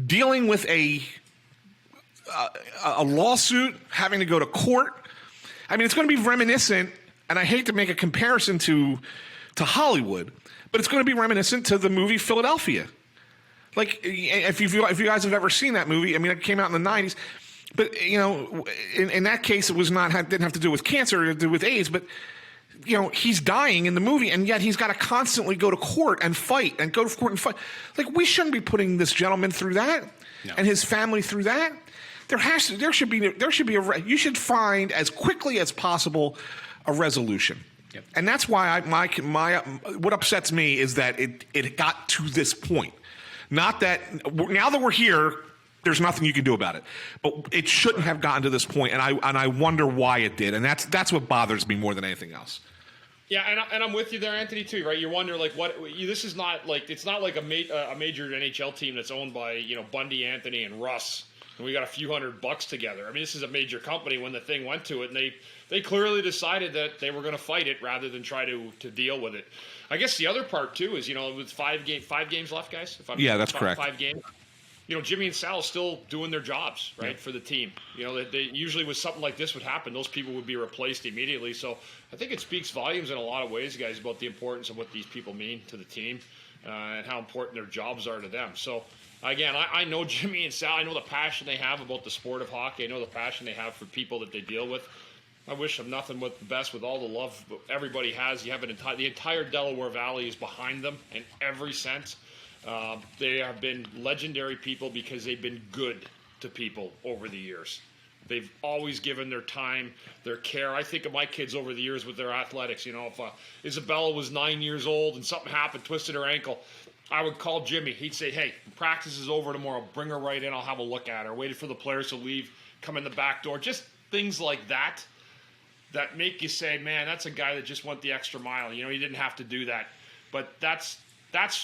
[SPEAKER 2] dealing with a lawsuit, having to go to court? I mean, it's going to be reminiscent, and I hate to make a comparison to Hollywood, but it's going to be reminiscent to the movie Philadelphia. Like, if you guys have ever seen that movie, I mean, it came out in the 90s. But, you know, in that case, it didn't have to do with cancer, it had to do with AIDS, but you know, he's dying in the movie, and yet he's got to constantly go to court and fight and go to court and fight. Like, we shouldn't be putting this gentleman through that, and his family through that. You should find as quickly as possible a resolution. Yep. And that's why what upsets me is that it got to this point. Not that now that we're here, there's nothing you can do about it. But it shouldn't have gotten to this point, and I wonder why it did. And that's what bothers me more than anything else.
[SPEAKER 3] Yeah, and I'm with you there, Anthony, too, right? You wonder, like, this is not like, it's not like a major NHL team that's owned by, you know, Bundy, Anthony, and Russ, and we got a few $100 together. I mean, this is a major company when the thing went to it, and they clearly decided that they were going to fight it rather than try to deal with it. I guess the other part, too, is, you know, with five games left, guys?
[SPEAKER 2] That's correct.
[SPEAKER 3] 5 games. You know, Jimmy and Sal still doing their jobs, right, for the team. You know, they usually with something like this would happen, those people would be replaced immediately. So I think it speaks volumes in a lot of ways, guys, about the importance of what these people mean to the team and how important their jobs are to them. So, again, I know Jimmy and Sal. I know the passion they have about the sport of hockey. I know the passion they have for people that they deal with. I wish them nothing but the best with all the love everybody has. You have the entire Delaware Valley is behind them in every sense. They have been legendary people because they've been good to people over the years. They've always given their time, their care. I think of my kids over the years with their athletics. You know, if Isabella was 9 years old and something happened, twisted her ankle, I would call Jimmy. He'd say, hey, practice is over tomorrow. Bring her right in. I'll have a look at her. Waited for the players to leave, come in the back door. Just things like that make you say, man, that's a guy that just went the extra mile. You know, he didn't have to do that. But that's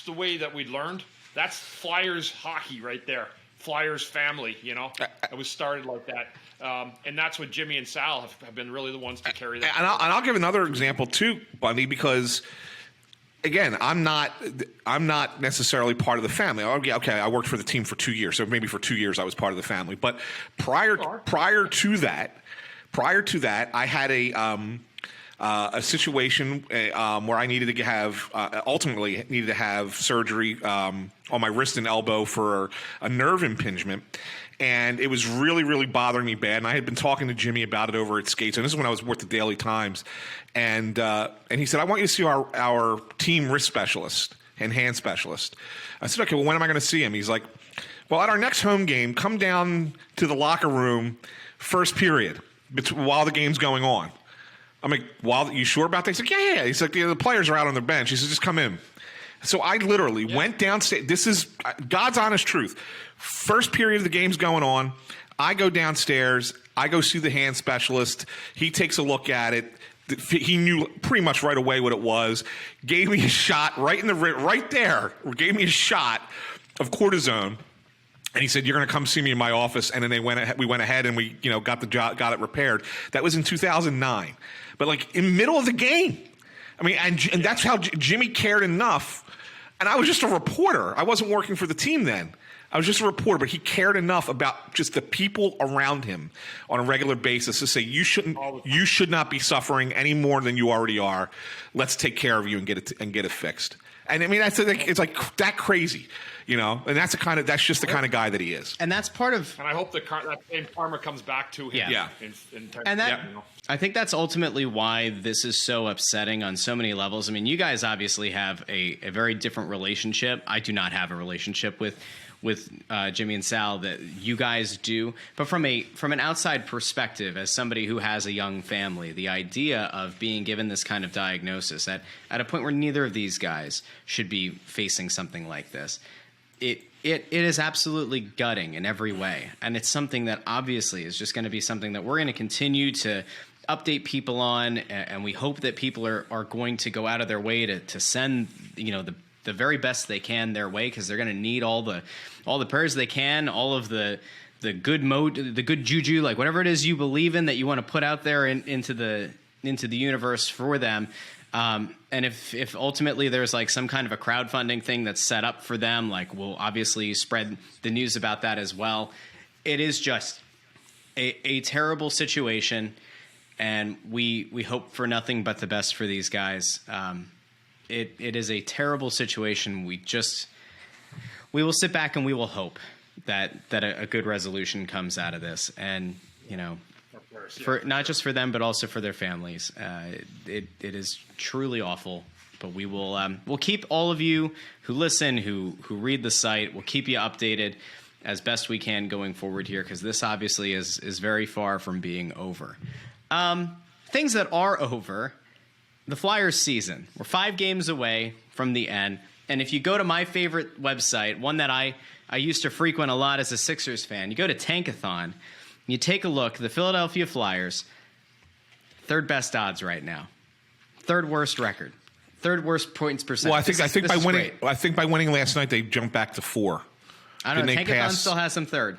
[SPEAKER 3] the way that we learned. That's Flyers hockey right there. Flyers family, you know. It was started like that. And that's what Jimmy and Sal have been really the ones to carry that.
[SPEAKER 2] And I'll give another example too, Bundy, because again, I'm not necessarily part of the family. Okay, I worked for the team for 2 years, so maybe for 2 years I was part of the family. But prior to that, prior to that, I had a situation where I needed to have ultimately needed to have surgery on my wrist and elbow for a nerve impingement. And it was really, really bothering me bad. And I had been talking to Jimmy about it over at Skates. And this is when I was with the Daily Times. And he said, I want you to see our team wrist specialist and hand specialist. I said, okay, well, when am I going to see him? He's like, well, at our next home game, come down to the locker room first period while the game's going on. I'm like, well, you sure about that? He's like, yeah. He's like, the players are out on the bench. He said, just come in. So I literally went downstairs. This is God's honest truth. First period of the game's going on. I go downstairs. I go see the hand specialist. He takes a look at it. He knew pretty much right away what it was. Gave me a shot right there. Gave me a shot of cortisone. And he said, "You're going to come see me in my office." And then we went ahead and we got it repaired. That was in 2009. But like in the middle of the game, I mean, and that's how Jimmy cared enough. And I was just a reporter. I wasn't working for the team then. I was just a reporter, but he cared enough about just the people around him on a regular basis to say, you should not be suffering any more than you already are. Let's take care of you and get it fixed. And I mean, it's like that crazy, and that's just the kind of guy that he is.
[SPEAKER 1] And that's part of.
[SPEAKER 3] And I hope that same karma comes back to him.
[SPEAKER 1] Yeah. I think that's ultimately why this is so upsetting on so many levels. I mean, you guys obviously have a very different relationship. I do not have a relationship with Jimmy and Sal that you guys do. But from an outside perspective, as somebody who has a young family, the idea of being given this kind of diagnosis at a point where neither of these guys should be facing something like this, it is absolutely gutting in every way. And it's something that obviously is just going to be something that we're going to continue to update people on. And we hope that people are going to go out of their way to send, the very best they can their way, because they're going to need all the prayers they can, all of the good juju, like whatever it is you believe in that you want to put out there into the universe for them. And if ultimately there's like some kind of a crowdfunding thing that's set up for them, like we'll obviously spread the news about that as well. It is just a terrible situation, and we hope for nothing but the best for these guys. It is a terrible situation. We will sit back and we will hope that a good resolution comes out of this, and for not just for them but also for their families. It is truly awful, but we'll keep all of you who listen, who read the site, we'll keep you updated as best we can going forward here, because this obviously is very far from being over. Things that are over. The Flyers season. We're 5 games away from the end. And if you go to my favorite website, one that I used to frequent a lot as a Sixers fan, you go to Tankathon, you take a look, the Philadelphia Flyers, 3rd best odds right now. 3rd worst record. 3rd worst points percentage.
[SPEAKER 2] Well, I think by winning last night they jumped back to 4.
[SPEAKER 1] I don't know. Tankathon still has them 3rd.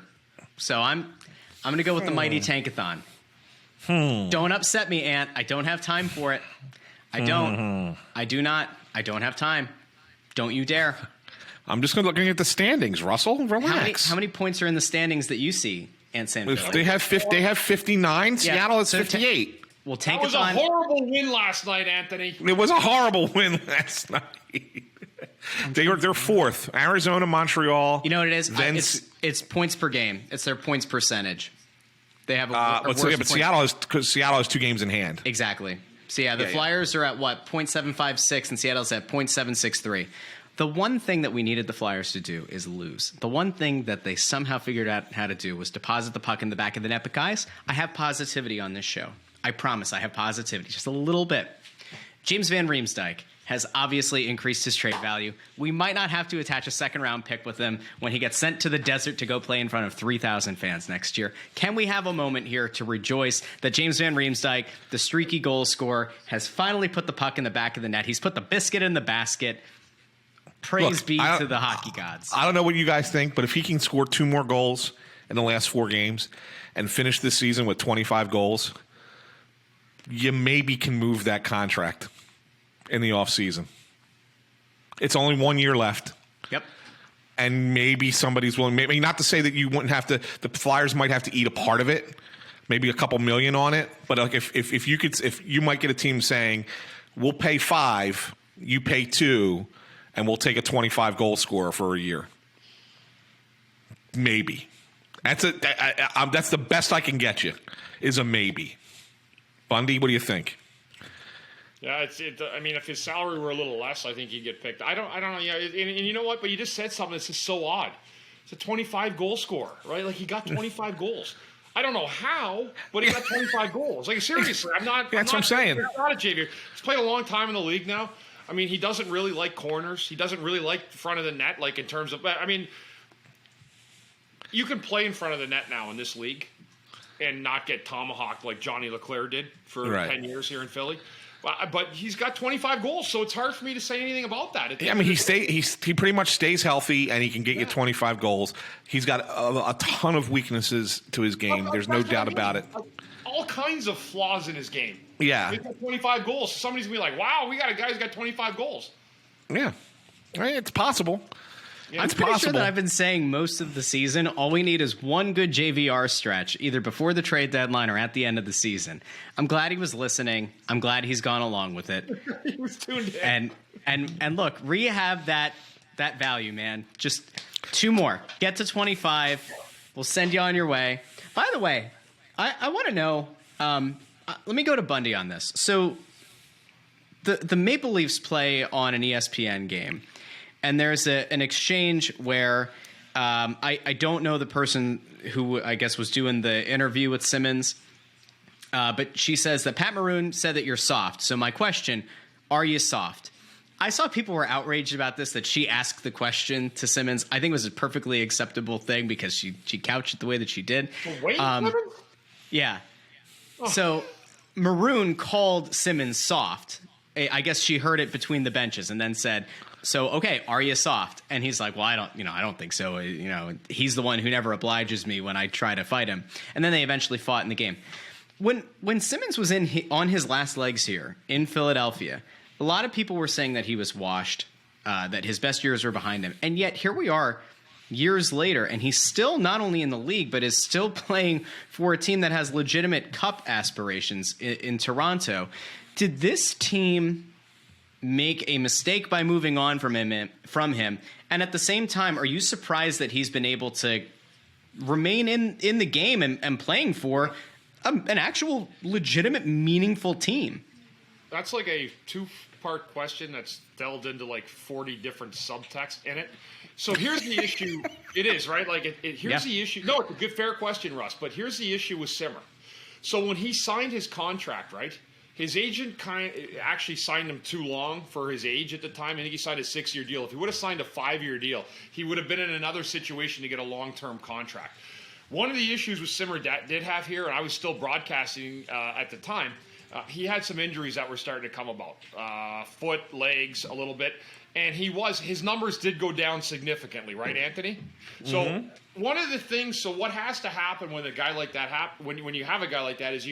[SPEAKER 1] So I'm going to go with the mighty Tankathon. Don't upset me, Ant. I don't have time for it. I don't. I do not. I don't have time. Don't you dare.
[SPEAKER 2] I'm just looking at the standings, Russell. Relax.
[SPEAKER 1] How many points are in the standings that you see, Ant Sanfilippo?
[SPEAKER 2] They have 59. Yeah. Seattle has 58.
[SPEAKER 1] Well,
[SPEAKER 3] That was a horrible win last night, Anthony.
[SPEAKER 2] It was a horrible win last night. They're 4th. Arizona, Montreal.
[SPEAKER 1] You know what it is? It's points per game. It's their points percentage. They have
[SPEAKER 2] but Seattle has 2 games in hand.
[SPEAKER 1] Exactly. So, the Flyers are at, 0.756, and Seattle's at 0.763. The one thing that we needed the Flyers to do is lose. The one thing that they somehow figured out how to do was deposit the puck in the back of the net. But, guys, I have positivity on this show. I promise I have positivity, just a little bit. James Van Riemsdyk has obviously increased his trade value. We might not have to attach a 2nd-round pick with him when he gets sent to the desert to go play in front of 3,000 fans next year. Can we have a moment here to rejoice that James Van Riemsdyk, the streaky goal scorer, has finally put the puck in the back of the net? He's put the biscuit in the basket. Praise be to the hockey gods.
[SPEAKER 2] I don't know what you guys think, but if he can score 2 more goals in the last 4 games and finish this season with 25 goals, you maybe can move that contract in the offseason. It's only 1 year left.
[SPEAKER 1] Yep.
[SPEAKER 2] And maybe somebody's willing, maybe not to say that you wouldn't have to, the Flyers might have to eat a part of it, maybe a couple million on it. But like if you might get a team saying, we'll pay 5, you pay 2, and we'll take a 25 goal scorer for a year. Maybe. That's the best I can get you, is a maybe. Bundy, what do you think?
[SPEAKER 3] Yeah, I mean, if his salary were a little less, I think he'd get picked. I don't know. Yeah, and you know what? But you just said something that's just so odd. It's a 25 goal scorer, right? Like, he got 25 goals. I don't know how, but he got 25 goals. Like, seriously,
[SPEAKER 2] That's what I'm saying.
[SPEAKER 3] He's not a JV. He's played a long time in the league now. I mean, he doesn't really like corners. He doesn't really like the front of the net, like in terms of. I mean, you can play in front of the net now in this league and not get tomahawked like Johnny Leclerc did for 10 years here in Philly. But he's got 25 goals, so it's hard for me to say anything about that.
[SPEAKER 2] I mean, he pretty much stays healthy, and he can get you 25 goals. He's got a ton of weaknesses to his game. There's no doubt about it.
[SPEAKER 3] All kinds of flaws in his game.
[SPEAKER 2] Yeah.
[SPEAKER 3] He's got 25 goals. Somebody's going to be like, wow, we got a guy who's got 25 goals.
[SPEAKER 2] Yeah. It's possible.
[SPEAKER 1] Yeah, I'm pretty sure that I've been saying most of the season, all we need is one good JVR stretch, either before the trade deadline or at the end of the season. I'm glad he was listening. I'm glad he's gone along with it.
[SPEAKER 3] He was tuned in.
[SPEAKER 1] And look, rehab that value, man. Just 2 more. Get to 25. We'll send you on your way. By the way, I want to know, let me go to Bundy on this. So the Maple Leafs play on an ESPN game. And there's an exchange where I don't know the person who I guess was doing the interview with Simmonds, but she says that Pat Maroon said that you're soft. So my question, are you soft? I saw people were outraged about this, that she asked the question to Simmonds. I think it was a perfectly acceptable thing because she couched it the way that she did.
[SPEAKER 3] Wait,
[SPEAKER 1] yeah. Oh. So Maroon called Simmonds soft. I guess she heard it between the benches and then said, so, okay, are you soft? And he's like, well, I don't think so. He's the one who never obliges me when I try to fight him. And then they eventually fought in the game. When Simmonds was on his last legs here in Philadelphia, a lot of people were saying that he was washed, that his best years were behind him. And yet here we are years later, and he's still not only in the league, but is still playing for a team that has legitimate cup aspirations in Toronto. Did this team make a mistake by moving on from him? And at the same time, are you surprised that he's been able to remain in the game and playing for an actual legitimate, meaningful team?
[SPEAKER 3] That's like a 2-part question that's delved into like 40 different subtext in it. So here's the issue. It is, right? Like here's the issue. No, it's a good, fair question, Russ. But here's the issue with Simmer. So when he signed his contract, right? His agent actually signed him too long for his age at the time. I think he signed a 6-year deal. If he would have signed a 5-year deal, he would have been in another situation to get a long-term contract. One of the issues with Simmer did have here, and I was still broadcasting at the time, he had some injuries that were starting to come about. Foot, legs, a little bit. And his numbers did go down significantly, right, Anthony? So one of the things, so what has to happen when a guy like that when you have a guy like that is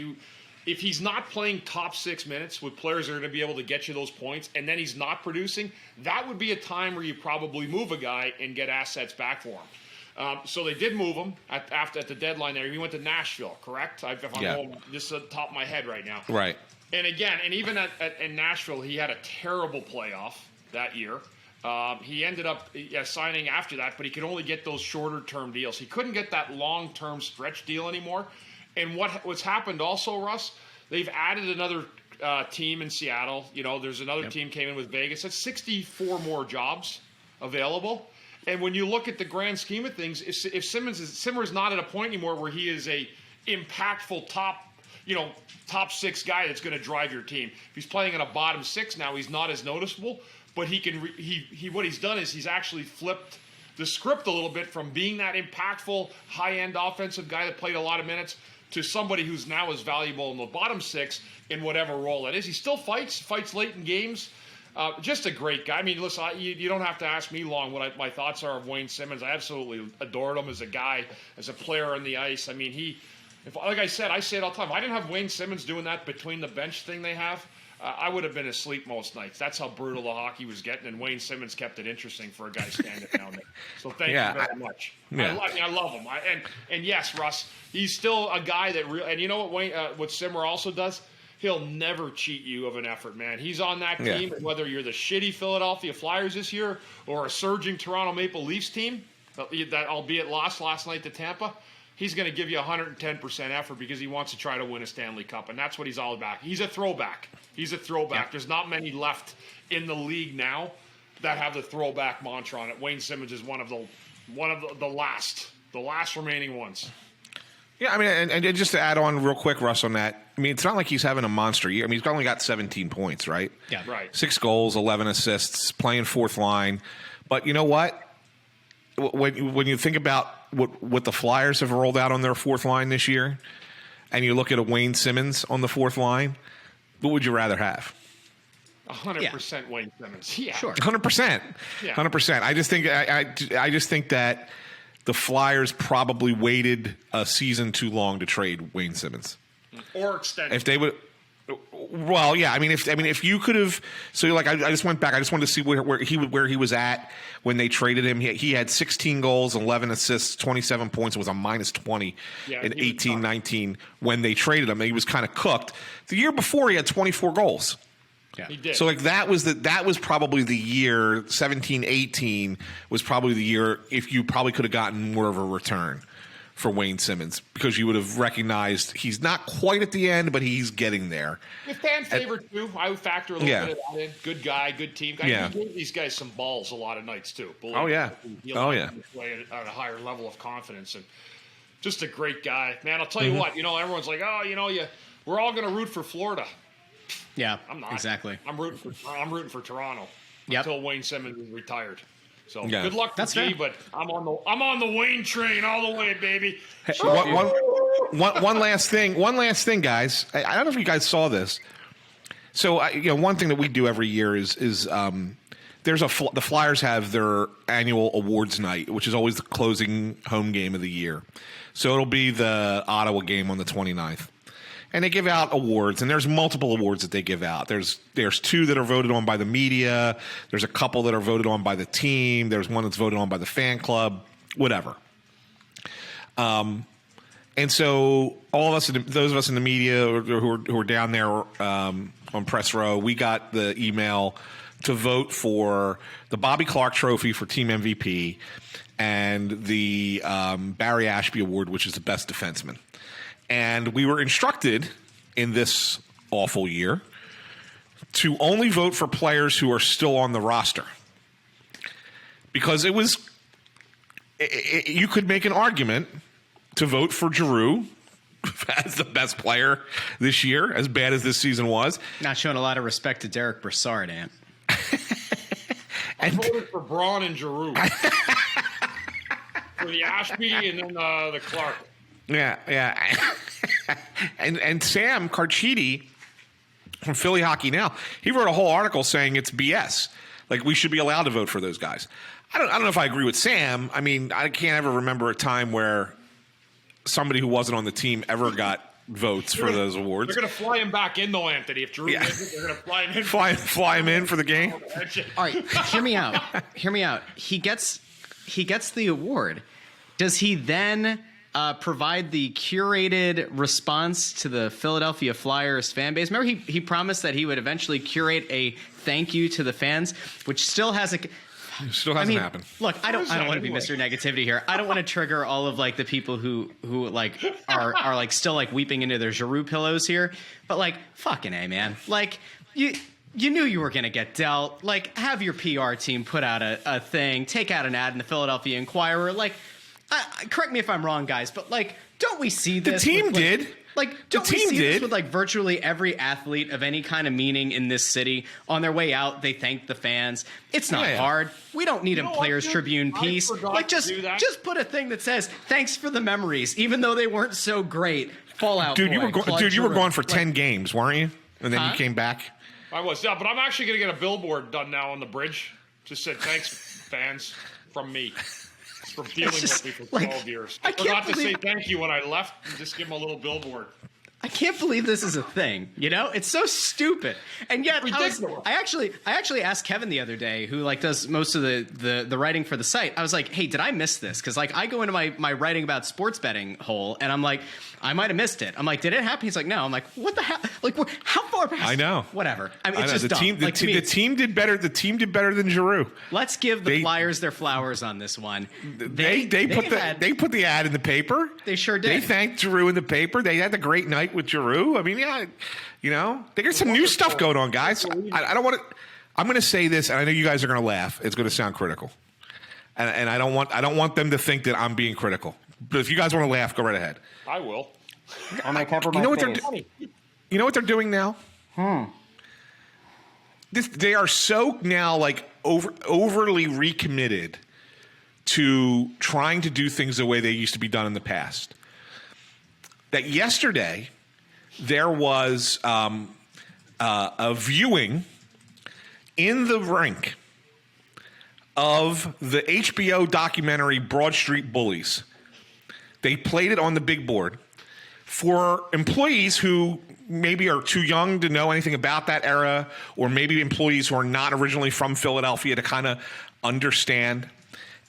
[SPEAKER 3] if he's not playing top 6 minutes with players that are going to be able to get you those points, and then he's not producing, that would be a time where you probably move a guy and get assets back for him. So they did move him at the deadline there. He went to Nashville, correct? If I'm going just at the top of my head right now.
[SPEAKER 2] Right.
[SPEAKER 3] And again, and even in Nashville, he had a terrible playoff that year. He ended up signing after that, but he could only get those shorter-term deals. He couldn't get that long-term stretch deal anymore. And what's happened also, Russ, they've added another team in Seattle. There's another team came in with Vegas. That's 64 more jobs available. And when you look at the grand scheme of things, if Simmer is not at a point anymore where he is a impactful top 6 guy that's going to drive your team. If he's playing in a bottom 6 now, he's not as noticeable. But what he's done is he's actually flipped the script a little bit from being that impactful, high-end offensive guy that played a lot of minutes to somebody who's now as valuable in the bottom 6 in whatever role that is. He still fights late in games. Just a great guy. I mean, listen, you don't have to ask me long what my thoughts are of Wayne Simmonds. I absolutely adored him as a guy, as a player on the ice. I mean, like I say it all the time. If I didn't have Wayne Simmonds doing that between the bench thing they have, I would have been asleep most nights. That's how brutal the hockey was getting, and Wayne Simmonds kept it interesting for a guy standing down there. So thank you very much.
[SPEAKER 2] Yeah.
[SPEAKER 3] I love him. And yes, Russ, he's still a guy that and you know what Wayne, what Simmer also does? He'll never cheat you of an effort, man. He's on that team, and whether you're the shitty Philadelphia Flyers this year or a surging Toronto Maple Leafs team that albeit lost last night to Tampa, he's going to give you 110% effort because he wants to try to win a Stanley Cup, and that's what he's all about. He's a throwback. Yeah. There's not many left in the league now that have the throwback mantra on it. Wayne Simmonds is one of the last remaining ones.
[SPEAKER 2] Yeah, I mean, and just to add on real quick, Russ, on that, I mean, it's not like he's having a monster year. I mean, he's only got 17 points, right?
[SPEAKER 1] Yeah,
[SPEAKER 3] right.
[SPEAKER 2] 6 goals, 11 assists, playing fourth line. But you know what? When you think about what the Flyers have rolled out on their fourth line this year, and you look at a Wayne Simmonds on the fourth line, what would you rather have?
[SPEAKER 3] 100% Wayne Simmonds. Yeah,
[SPEAKER 1] sure.
[SPEAKER 2] 100%.
[SPEAKER 3] Yeah.
[SPEAKER 2] 100%. I just think that the Flyers probably waited a season too long to trade Wayne Simmonds,
[SPEAKER 3] or extend.
[SPEAKER 2] If they would. Well, yeah. I mean, if you could have, so like I just went back. I just wanted to see where he was at when they traded him. He had 16 goals, 11 assists, 27 points. It was a -20 in 18-19 when they traded him. He was kind of cooked. The year before, he had 24 goals.
[SPEAKER 3] Yeah. He did.
[SPEAKER 2] So like that was probably the year 17-18 was probably the year if you probably could have gotten more of a return for Wayne Simmonds because you would have recognized he's not quite at the end, but he's getting there.
[SPEAKER 3] With fan favorite too, I would factor a little bit of that in. Good guy, good team guy.
[SPEAKER 2] Yeah.
[SPEAKER 3] He gave these guys some balls a lot of nights too.
[SPEAKER 2] Oh yeah.
[SPEAKER 3] Play at a higher level of confidence and just a great guy, man. I'll tell you what. Everyone's like, we're all going to root for Florida.
[SPEAKER 1] Yeah,
[SPEAKER 3] I'm not.
[SPEAKER 1] Exactly.
[SPEAKER 3] I'm rooting for Toronto until Wayne Simmonds is retired. So good luck to G, but I'm on the Wayne train all the way, baby.
[SPEAKER 2] Hey, one last thing, guys. I don't know if you guys saw this. So one thing that we do every year is the Flyers have their annual awards night, which is always the closing home game of the year. So it'll be the Ottawa game on the 29th. And they give out awards, and there's multiple awards that they give out. There's 2 that are voted on by the media. There's a couple that are voted on by the team. There's one that's voted on by the fan club, whatever. And so all of us, those of us in the media who are down there on press row, we got the email to vote for the Bobby Clark Trophy for team MVP and the Barry Ashby Award, which is the best defenseman. And we were instructed in this awful year to only vote for players who are still on the roster. Because you could make an argument to vote for Giroux as the best player this year, as bad as this season was.
[SPEAKER 1] Not showing a lot of respect to Derek Brassard, Ant.
[SPEAKER 3] I voted for Braun and Giroux. For the Ashby and then the Clark.
[SPEAKER 2] Yeah. and Sam Carchidi from Philly Hockey Now, he wrote a whole article saying it's BS. Like we should be allowed to vote for those guys. I don't know if I agree with Sam. I mean, I can't ever remember a time where somebody who wasn't on the team ever got votes for those awards.
[SPEAKER 3] They're going to fly him back in though, Anthony. If Drew wins it, they're going to fly him in.
[SPEAKER 2] Fly him in for the game.
[SPEAKER 1] All right, hear me out. He gets the award. Does he then provide the curated response to the Philadelphia Flyers fan base? Remember, he promised that he would eventually curate a thank you to the fans, which still hasn't.
[SPEAKER 2] Still hasn't happened.
[SPEAKER 1] Look, I don't want to be Mr. Negativity here. I don't want to trigger all of like the people who like are like still like weeping into their Giroux pillows here. But like fucking A, man. Like you knew you were gonna get dealt. Like have your PR team put out a thing, take out an ad in the Philadelphia Inquirer. Like correct me if I'm wrong, guys, but like don't we see this?
[SPEAKER 2] The team did.
[SPEAKER 1] Like, don't we see this with like virtually every athlete of any kind of meaning in this city? On their way out, they thank the fans. It's not hard. We don't need a Players Tribune piece. Like, just put a thing that says thanks for the memories, even though they weren't so great. Fallout.
[SPEAKER 2] Dude, you were gone for 10 games, weren't you? And then you came back.
[SPEAKER 3] I was, yeah, but I'm actually going to get a billboard done now on the bridge. Just said thanks, fans, from me. For dealing with me for 12 years. I forgot to say thank you when I left and just give him a little billboard.
[SPEAKER 1] I can't believe this is a thing. You know, it's so stupid. And yet, I actually asked Kevin the other day, who like does most of the writing for the site. I was like, hey, did I miss this? Because like I go into my writing about sports betting hole, and I'm like, I might have missed it. I'm like, did it happen? He's like, no. I'm like, what the hell? Like, how far past?
[SPEAKER 2] I know.
[SPEAKER 1] Whatever. I mean, it's just
[SPEAKER 2] dumb.
[SPEAKER 1] the
[SPEAKER 2] team did better. The team did better than Giroux.
[SPEAKER 1] Let's give the Flyers their flowers on this one.
[SPEAKER 2] They put the ad in the paper.
[SPEAKER 1] They sure did.
[SPEAKER 2] They thanked Giroux in the paper. They had the great night with Giroux. I mean, yeah, you know, they got some new stuff going on, guys. I don't want to. I'm going to say this, and I know you guys are going to laugh. It's going to sound critical, and I don't want them to think that I'm being critical. But if you guys want to laugh, go right ahead.
[SPEAKER 3] I will.
[SPEAKER 4] I'm going to cover my face.
[SPEAKER 2] You know what they're doing now? They are so now like overly recommitted to trying to do things the way they used to be done in the past. That yesterday there was a viewing in the Rink of the HBO documentary Broad Street Bullies. They played it on the big board for employees who maybe are too young to know anything about that era, or maybe employees who are not originally from Philadelphia to kind of understand.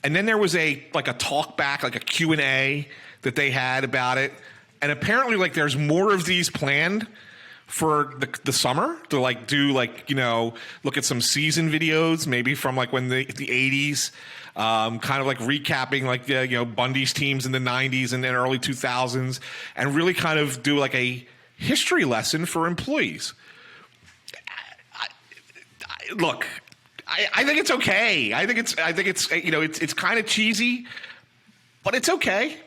[SPEAKER 2] And then there was a talk back, like a Q&A that they had about it. And apparently, like, there's more of these planned for the summer to like do like, you know, look at some season videos, maybe from like when the 80s, kind of like recapping like the, you know, Bundy's teams in the 90s and then early 2000s, and really kind of do like a history lesson for employees. Look, I think it's okay. I think it's you know, it's kind of cheesy, but it's okay.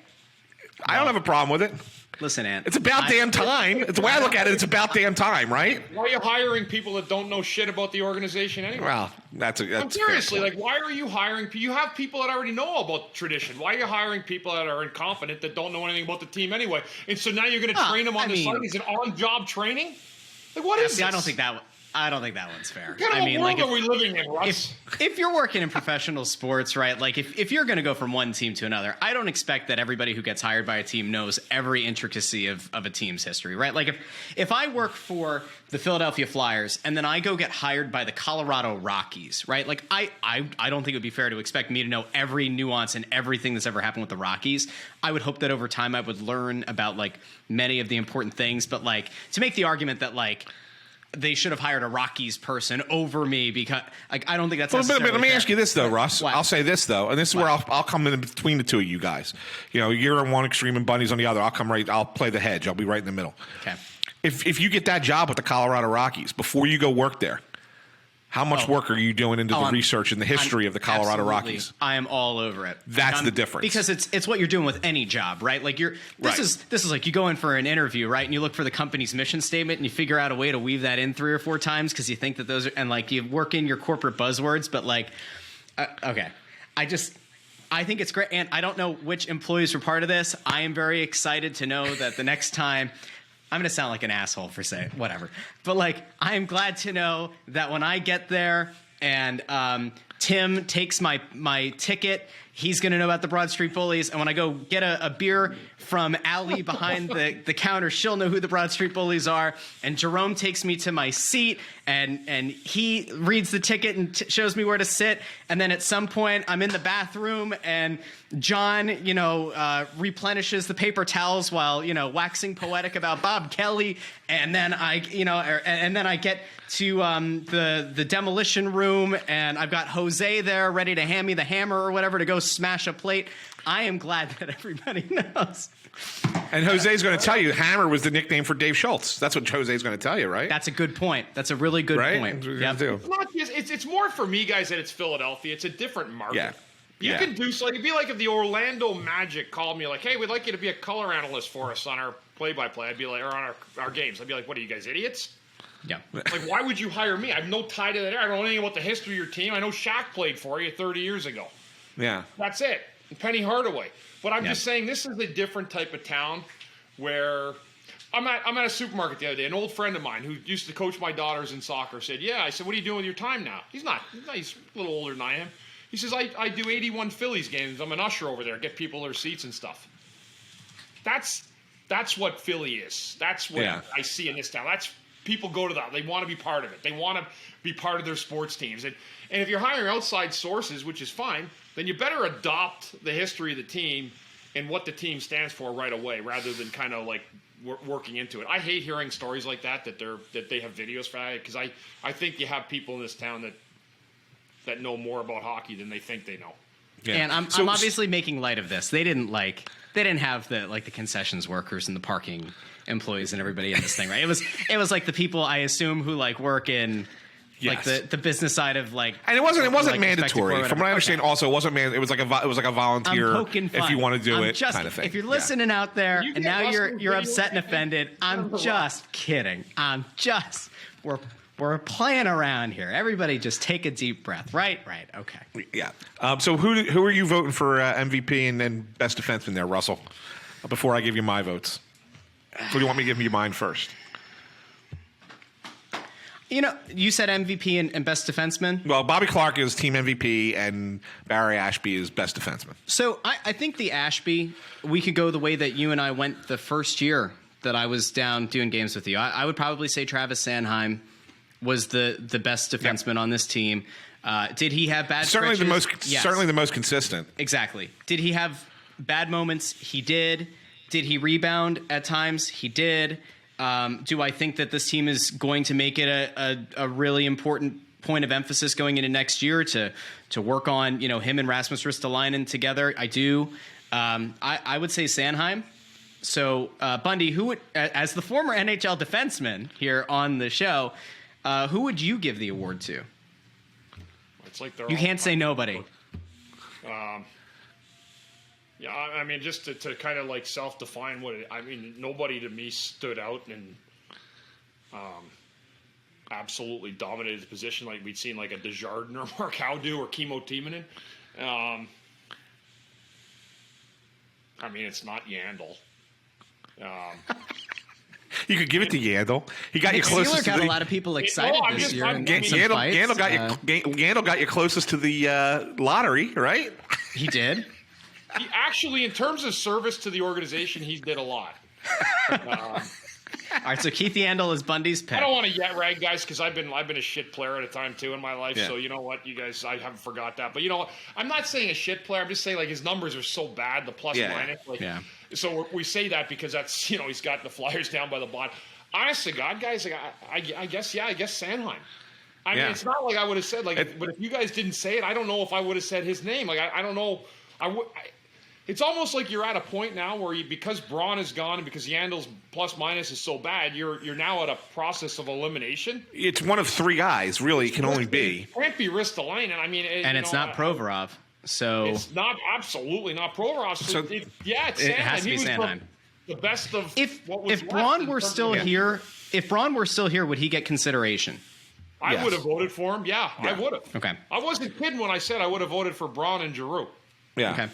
[SPEAKER 2] I don't have a problem with it.
[SPEAKER 1] Listen, Ant.
[SPEAKER 2] It's about damn time. It's the way I look at it. It's about damn time, right?
[SPEAKER 3] Why are you hiring people that don't know shit about the organization anyway?
[SPEAKER 2] Well, that's
[SPEAKER 3] seriously, like, why are you hiring? You have people that already know about tradition. Why are you hiring people that are incompetent that don't know anything about the team anyway? And so now you're going to train them on the side. Is it on-job training? Like, what is this?
[SPEAKER 1] I don't think that one's fair.
[SPEAKER 3] What kind of world are we living in, Russ?
[SPEAKER 1] If you're working in professional sports, right, like if you're going to go from one team to another, I don't expect that everybody who gets hired by a team knows every intricacy of a team's history, right? Like if I work for the Philadelphia Flyers and then I go get hired by the Colorado Rockies, right? Like I don't think it would be fair to expect me to know every nuance and everything that's ever happened with the Rockies. I would hope that over time I would learn about like many of the important things, but like to make the argument that like they should have hired a Rockies person over me because like, I don't think that's necessarily
[SPEAKER 2] but let me ask you this, though, Russ.
[SPEAKER 1] What?
[SPEAKER 2] I'll say this, though, and this is where I'll come in between the two of you guys. You know, you're on one extreme and Bundy's on the other. I'll play the hedge. I'll be right in the middle.
[SPEAKER 1] Okay.
[SPEAKER 2] If you get that job with the Colorado Rockies, before you go work there, how much work are you doing into the research and the history of the Colorado Rockies?
[SPEAKER 1] I am all over it.
[SPEAKER 2] That's the difference.
[SPEAKER 1] Because it's what you're doing with any job, right? Like this is like you go in for an interview, right? And you look for the company's mission statement and you figure out a way to weave that in 3 or 4 times because you think that those are, and like you work in your corporate buzzwords, but like, okay. I think it's great. And I don't know which employees were part of this. I am very excited to know that the next time I'm going to sound like an asshole for saying whatever. But like, I am glad to know that when I get there and Tim takes my ticket, he's going to know about the Broad Street Bullies. And when I go get a beer from Allie behind the counter, she'll know who the Broad Street Bullies are. And Jerome takes me to my seat and he reads the ticket and shows me where to sit. And then at some point I'm in the bathroom and John, you know, replenishes the paper towels while, you know, waxing poetic about Bob Kelly. And then and then I get to the demolition room and I've got Jose there ready to hand me the hammer or whatever to go smash a plate. I am glad that everybody knows.
[SPEAKER 2] And Jose's going to tell you Hammer was the nickname for Dave Schultz. That's what Jose's going to tell you, right?
[SPEAKER 1] That's a good point. That's a really good point.
[SPEAKER 2] Yep.
[SPEAKER 3] It's more for me, guys, that it's Philadelphia. It's a different market.
[SPEAKER 2] Yeah.
[SPEAKER 3] You can do so. It'd be like if the Orlando Magic called me like, hey, we'd like you to be a color analyst for us on our play-by-play. I'd be like, or on our games. I'd be like, what are you guys, idiots?
[SPEAKER 1] Yeah.
[SPEAKER 3] Like, why would you hire me? I have no tie to that area. I don't know anything about the history of your team. I know Shaq played for you 30 years ago.
[SPEAKER 2] Yeah.
[SPEAKER 3] That's it. And Penny Hardaway. But I'm just saying this is a different type of town where I'm at a supermarket the other day. An old friend of mine who used to coach my daughters in soccer said, yeah. I said, what are you doing with your time now? He's a little older than I am. He says, I do 81 Phillies games. I'm an usher over there, get people their seats and stuff. That's That's what Philly is. That's what I see in this town. That's people go to that. They want to be part of it. They want to be part of their sports teams. And if you're hiring outside sources, which is fine, then you better adopt the history of the team and what the team stands for right away, rather than kind of like working into it. I hate hearing stories like that they have videos for that, because I think you have people in this town that know more about hockey than they think they know.
[SPEAKER 1] Yeah. And I'm obviously making light of this. They didn't have the concessions workers and the parking employees and everybody in this thing, right? It was like the people, I assume, who like work in like the business side of like.
[SPEAKER 2] And it wasn't like mandatory. From what I understand, also it wasn't it was like a volunteer if you want to do it kind of thing.
[SPEAKER 1] If you're listening out there and now you're upset and offended, I'm just kidding. We're playing around here. Everybody just take a deep breath. Right. Okay.
[SPEAKER 2] Yeah. So who are you voting for MVP and then best defenseman there, Russell? Before I give you my votes. Or do you want me to give you mine first?
[SPEAKER 1] You said MVP and best defenseman.
[SPEAKER 2] Well, Bobby Clark is team MVP and Barry Ashby is best defenseman.
[SPEAKER 1] So I think the Ashby, we could go the way that you and I went the first year that I was down doing games with you. I would probably say Travis Sanheim was the best defenseman on this team. Did he have bad
[SPEAKER 2] certainly
[SPEAKER 1] stretches?
[SPEAKER 2] Certainly the most consistent.
[SPEAKER 1] Exactly. Did he have bad moments? He did. Did he rebound at times? He did. Do I think that this team is going to make it a really important point of emphasis going into next year to work on him and Rasmus Ristolainen together? I do. I would say Sanheim. So Bundy, who would, as the former NHL defenseman here on the show, who would you give the award to?
[SPEAKER 3] It's like
[SPEAKER 1] you can't say nobody.
[SPEAKER 3] Yeah, I mean, just to kind of like self-define nobody to me stood out and absolutely dominated the position like we'd seen like a Desjardins or Mark Howdu or Kimmo Timonen. It's not Yandel.
[SPEAKER 2] You could give it to Yandel. He got you closest.
[SPEAKER 1] Got a lot of people excited this year.
[SPEAKER 2] Yandel got you closest to the lottery, right?
[SPEAKER 1] He did.
[SPEAKER 3] He actually, in terms of service to the organization, he did a lot.
[SPEAKER 1] All right, so Keith Yandel is Bundy's pick.
[SPEAKER 3] I don't want to yet rag guys because I've been a shit player at a time too in my life. Yeah. So you know what, you guys, I haven't forgot that. But you know what, I'm not saying a shit player. I'm just saying like his numbers are so bad, the plus minus. Like, so we say that because that's he's got the Flyers down by the bottom. Honest to God, guys, like, I guess Sanheim. I mean, it's not like I would have said but if you guys didn't say it, I don't know if I would have said his name. Like I don't know. It's almost like you're at a point now where because Braun is gone and because Yandel's plus minus is so bad, you're now at a process of elimination.
[SPEAKER 2] It's one of three guys, really. It can only be.
[SPEAKER 3] It can't be Ristolainen. I mean,
[SPEAKER 1] it's not Provorov. So
[SPEAKER 3] it's absolutely not Provorov. So it's Sanheim.
[SPEAKER 1] It has to be Sanheim.
[SPEAKER 3] The best of
[SPEAKER 1] if Braun were still here, would he get consideration?
[SPEAKER 3] I would have voted for him. Yeah, I would have.
[SPEAKER 1] Okay.
[SPEAKER 3] I wasn't kidding when I said I would have voted for Braun and Giroux.
[SPEAKER 2] Yeah.
[SPEAKER 1] Okay.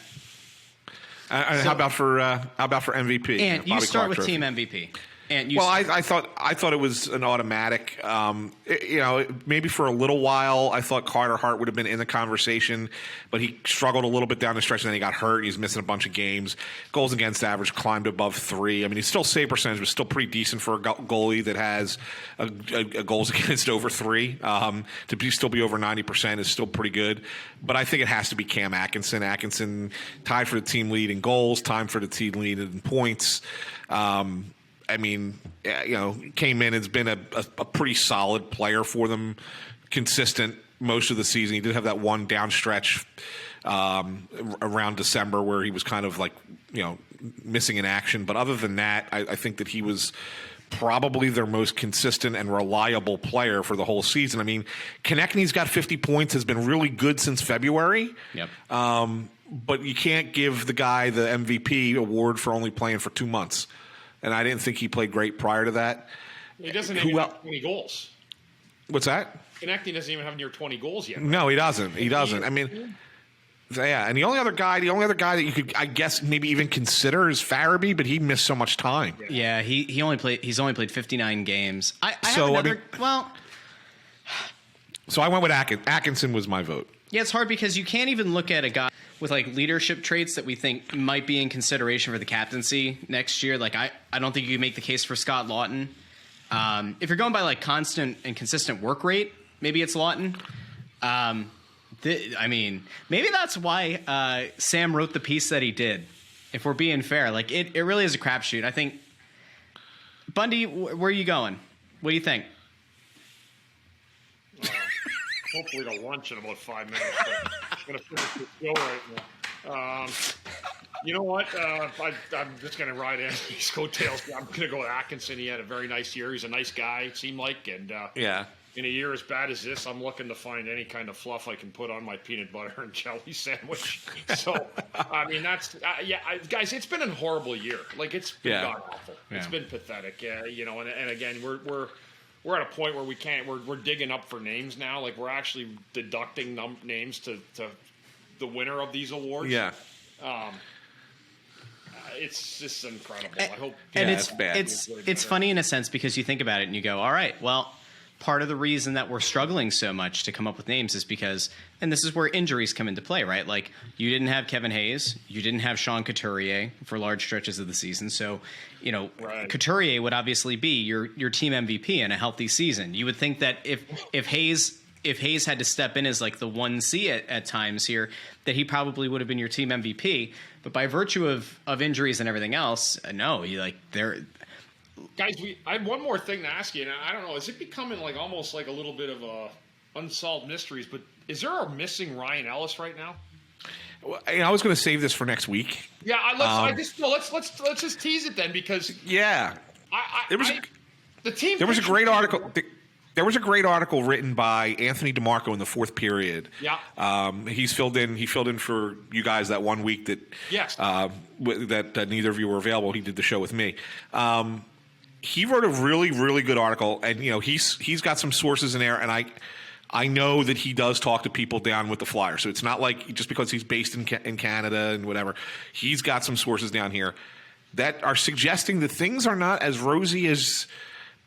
[SPEAKER 2] How about for MVP?
[SPEAKER 1] And
[SPEAKER 2] Bobby
[SPEAKER 1] you start
[SPEAKER 2] Clark
[SPEAKER 1] with
[SPEAKER 2] trophy.
[SPEAKER 1] Team MVP. And
[SPEAKER 2] I thought it was an automatic. Maybe for a little while, I thought Carter Hart would have been in the conversation, but he struggled a little bit down the stretch, and then he got hurt. He's missing a bunch of games. Goals against average climbed above 3. I mean, his save percentage was still pretty decent for a goalie that has a goals against over 3. Still be over 90% is still pretty good. But I think it has to be Cam Atkinson. Atkinson tied for the team lead in goals, tied for the team lead in points. Came in, has been a pretty solid player for them, consistent most of the season. He did have that one down stretch around December where he was kind of missing in action. But other than that, I think that he was probably their most consistent and reliable player for the whole season. I mean, Konechny's got 50 points, has been really good since February.
[SPEAKER 1] Yep.
[SPEAKER 2] But you can't give the guy the MVP award for only playing for 2 months. And I didn't think he played great prior to that.
[SPEAKER 3] He doesn't even have 20 goals.
[SPEAKER 2] What's that?
[SPEAKER 3] Konechny doesn't even have near 20 goals yet. Right?
[SPEAKER 2] No, he doesn't. I mean, and the only other guy that you could, I guess, maybe even consider is Farabee, but he missed so much time.
[SPEAKER 1] Yeah, he's only played 59 games. So I went with Atkinson was my vote. Yeah, it's hard because you can't even look at a guy with like leadership traits that we think might be in consideration for the captaincy next year. Like I don't think you can make the case for Scott Lawton. If you're going by like constant and consistent work rate, maybe it's Lawton. I mean, maybe that's why Sam wrote the piece that he did. If we're being fair, like it really is a crapshoot. I think Bundy, where are you going? What do you think?
[SPEAKER 3] Hopefully to lunch in about 5 minutes. But I'm going to finish the show right now. You know what? I'm just going to ride Anthony's coattails. I'm going to go with Atkinson. He had a very nice year. He's a nice guy, it seemed like. And in a year as bad as this, I'm looking to find any kind of fluff I can put on my peanut butter and jelly sandwich. So, I mean, that's guys. It's been a horrible year. Like it's been god awful. Yeah. It's been pathetic. You know, and again, we're at a point where we can't. We're digging up for names now. Like we're actually deducting names to the winner of these awards.
[SPEAKER 2] Yeah.
[SPEAKER 3] It's just incredible. I hope.
[SPEAKER 1] And it's
[SPEAKER 2] bad.
[SPEAKER 1] It's funny in a sense because you think about it and you go, all right, well, part of the reason that we're struggling so much to come up with names is because, and this is where injuries come into play, right? Like you didn't have Kevin Hayes, you didn't have Sean Couturier for large stretches of the season. So, you know, Couturier would obviously be your team MVP in a healthy season. You would think that if Hayes had to step in as like the 1C at times here, that he probably would have been your team MVP. But by virtue of injuries and everything else, no,
[SPEAKER 3] Guys, I have one more thing to ask you, and I don't know, is it becoming like almost like a little bit of a unsolved mysteries? But is there a missing Ryan Ellis right now?
[SPEAKER 2] Well, I was going to save this for next week.
[SPEAKER 3] Yeah, let's just tease it then because the team.
[SPEAKER 2] There was a great article. There was a great article written by Anthony DeMarco in the fourth period.
[SPEAKER 3] Yeah.
[SPEAKER 2] He filled in for you guys that 1 week that that neither of you were available. He did the show with me. He wrote a really, really good article, and you know he's got some sources in there, and I know that he does talk to people down with the Flyers. So it's not like just because he's based in Canada and whatever. He's got some sources down here that are suggesting that things are not as rosy as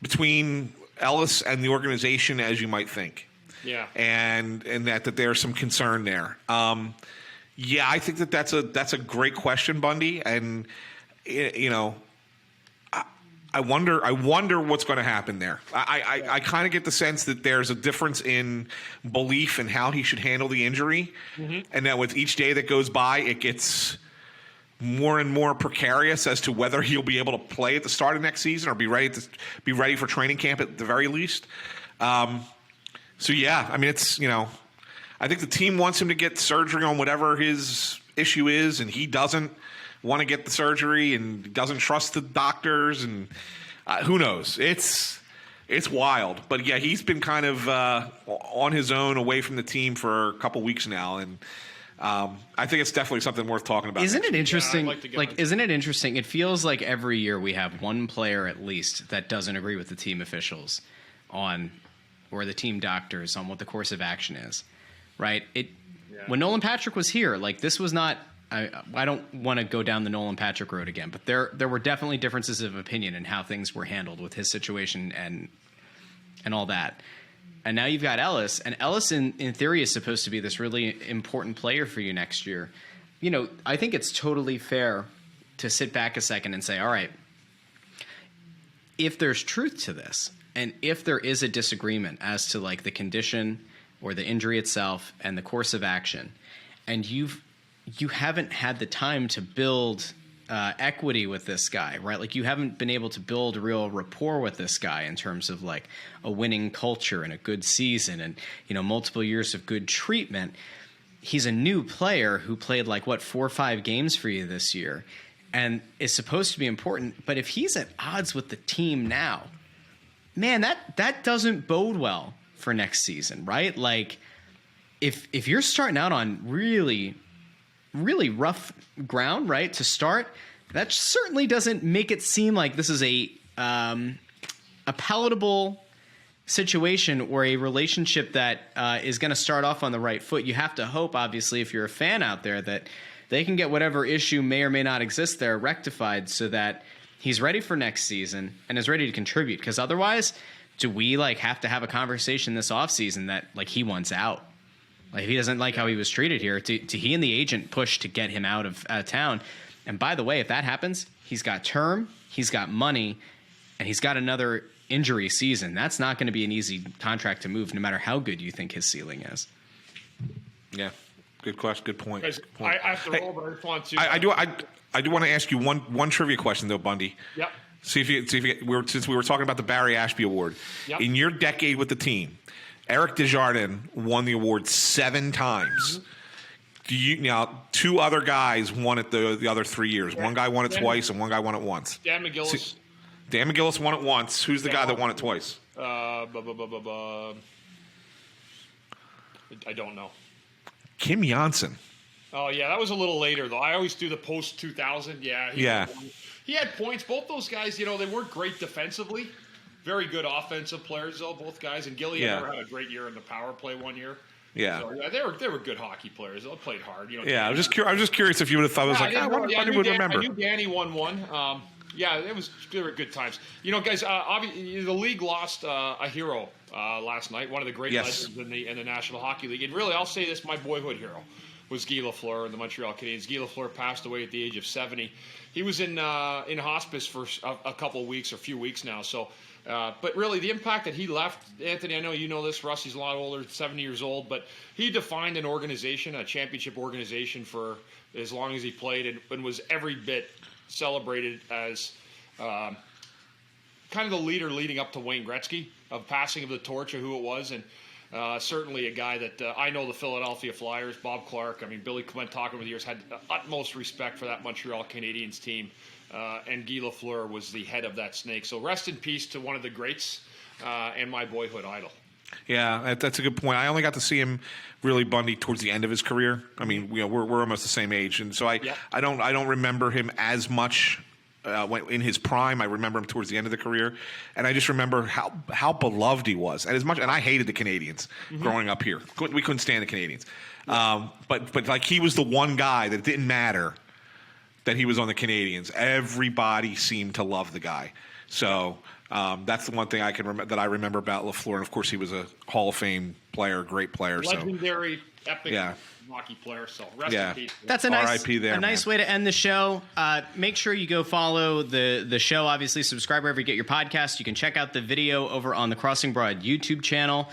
[SPEAKER 2] between Ellis and the organization as you might think.
[SPEAKER 3] Yeah.
[SPEAKER 2] And that there's some concern there. I think that's a great question, Bundy. And you know, I wonder what's going to happen there. I kind of get the sense that there's a difference in belief in how he should handle the injury, and that with each day that goes by, it gets more and more precarious as to whether he'll be able to play at the start of next season or be ready for training camp at the very least. So yeah, I mean it's I think the team wants him to get surgery on whatever his issue is, and he doesn't want to get the surgery and doesn't trust the doctors, and who knows? It's wild, but yeah, he's been kind of on his own away from the team for a couple weeks now, and I think it's definitely something worth talking about.
[SPEAKER 1] Isn't it interesting? Isn't it interesting? It feels like every year we have one player at least that doesn't agree with the team officials or the team doctors on what the course of action is, right? When Nolan Patrick was here, like this was not. I don't want to go down the Nolan Patrick road again, but there were definitely differences of opinion in how things were handled with his situation and all that. And now you've got Ellis, and Ellis in theory is supposed to be this really important player for you next year. You know, I think it's totally fair to sit back a second and say, all right, if there's truth to this, and if there is a disagreement as to like the condition or the injury itself and the course of action, and you haven't had the time to build equity with this guy, right? Like you haven't been able to build a real rapport with this guy in terms of like a winning culture and a good season and, multiple years of good treatment. He's a new player who played 4 or 5 games for you this year and is supposed to be important. But if he's at odds with the team now, man, that doesn't bode well for next season, right? Like if you're starting out on really rough ground, right, to start, that certainly doesn't make it seem like this is a palatable situation or a relationship that is going to start off on the right foot. You have to hope, obviously, if you're a fan out there, that they can get whatever issue may or may not exist there rectified so that he's ready for next season and is ready to contribute. Because otherwise, do we have to have a conversation this offseason that he wants out? Like, if he doesn't like how he was treated here, to he and the agent push to get him out of town. And by the way, if that happens, he's got term, he's got money, and he's got another injury season. That's not going to be an easy contract to move, no matter how good you think his ceiling is.
[SPEAKER 2] Yeah, good question. Good point.
[SPEAKER 3] Guys,
[SPEAKER 2] Good point.
[SPEAKER 3] I have to roll, but I just want to.
[SPEAKER 2] I do want to ask you one trivia question though, Bundy.
[SPEAKER 3] Yep.
[SPEAKER 2] Since we were talking about the Barry Ashby Award,
[SPEAKER 3] Yep.
[SPEAKER 2] in your decade with the team, Eric Desjardins won the award 7 times.
[SPEAKER 3] Mm-hmm.
[SPEAKER 2] Now 2 other guys won it the other 3 years. One guy won it twice, and one guy won it once.
[SPEAKER 3] Dan McGillis.
[SPEAKER 2] Dan McGillis won it once. Who's the guy that won it twice?
[SPEAKER 3] I don't know.
[SPEAKER 2] Kim Janssen.
[SPEAKER 3] Oh yeah, that was a little later though. I always do the post 2000. Yeah. He had points. Both those guys, they weren't great defensively. Very good offensive players though, both guys. And Gilly never had a great year in the power play one year.
[SPEAKER 2] Yeah.
[SPEAKER 3] So, they were good hockey players. They played hard.
[SPEAKER 2] Yeah, I was just curious if you would have thought it was I would remember.
[SPEAKER 3] I knew Danny won one. Yeah, they were good times. Guys, obviously the league lost a hero last night, one of the great legends in the National Hockey League. And really, I'll say this, my boyhood hero was Guy Lafleur and the Montreal Canadiens. Guy Lafleur passed away at the age of 70. He was in hospice for a couple of weeks or a few weeks now. So, but really, the impact that he left, Anthony, I know you know this. Russ, he's a lot older, 70 years old, but he defined an organization, a championship organization, for as long as he played, and was every bit celebrated as kind of the leader leading up to Wayne Gretzky, of passing of the torch of who it was, and certainly a guy that I know the Philadelphia Flyers, Bob Clark, Billy Clement, talking with years, had the utmost respect for that Montreal Canadiens team, and Guy Lafleur was the head of that snake. So rest in peace to one of the greats and my boyhood idol.
[SPEAKER 2] Yeah, that's a good point. I only got to see him really, Bundy, towards the end of his career. We're almost the same age, and so I don't remember him as much in his prime. I remember him towards the end of the career, and I just remember how beloved he was. And I hated the Canadians growing up here. We couldn't stand the Canadians, but like, he was the one guy that it didn't matter that he was on the Canadians. Everybody seemed to love the guy. So. That's the one thing I remember about Lafleur, and of course he was a Hall of Fame player, great player,
[SPEAKER 3] legendary, epic hockey player. So rest in peace.
[SPEAKER 1] That's a nice way to end the show. Make sure you go follow the show. Obviously, subscribe wherever you get your podcast. You can check out the video over on the Crossing Broad YouTube channel.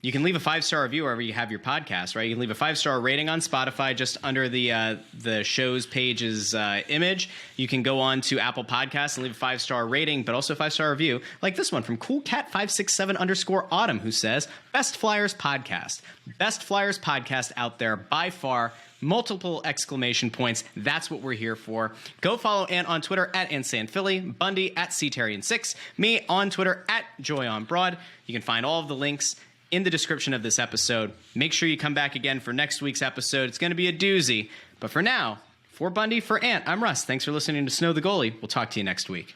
[SPEAKER 1] You can leave a 5-star review wherever you have your podcast, right? You can leave a 5-star rating on Spotify just under the show's page's image. You can go on to Apple Podcasts and leave a 5-star rating, but also a 5-star review, like this one from CoolCat567_Autumn, who says, "Best Flyers podcast. Best Flyers podcast out there by far." Multiple exclamation points. That's what we're here for. Go follow Ant on Twitter at AntSanPhilly, Bundy at CTarian6, me on Twitter at JoyOnBroad. You can find all of the links in the description of this episode. Make sure you come back again for next week's episode. It's going to be a doozy. But for now, for Bundy, for Ant, I'm Russ. Thanks for listening to Snow the Goalie. We'll talk to you next week.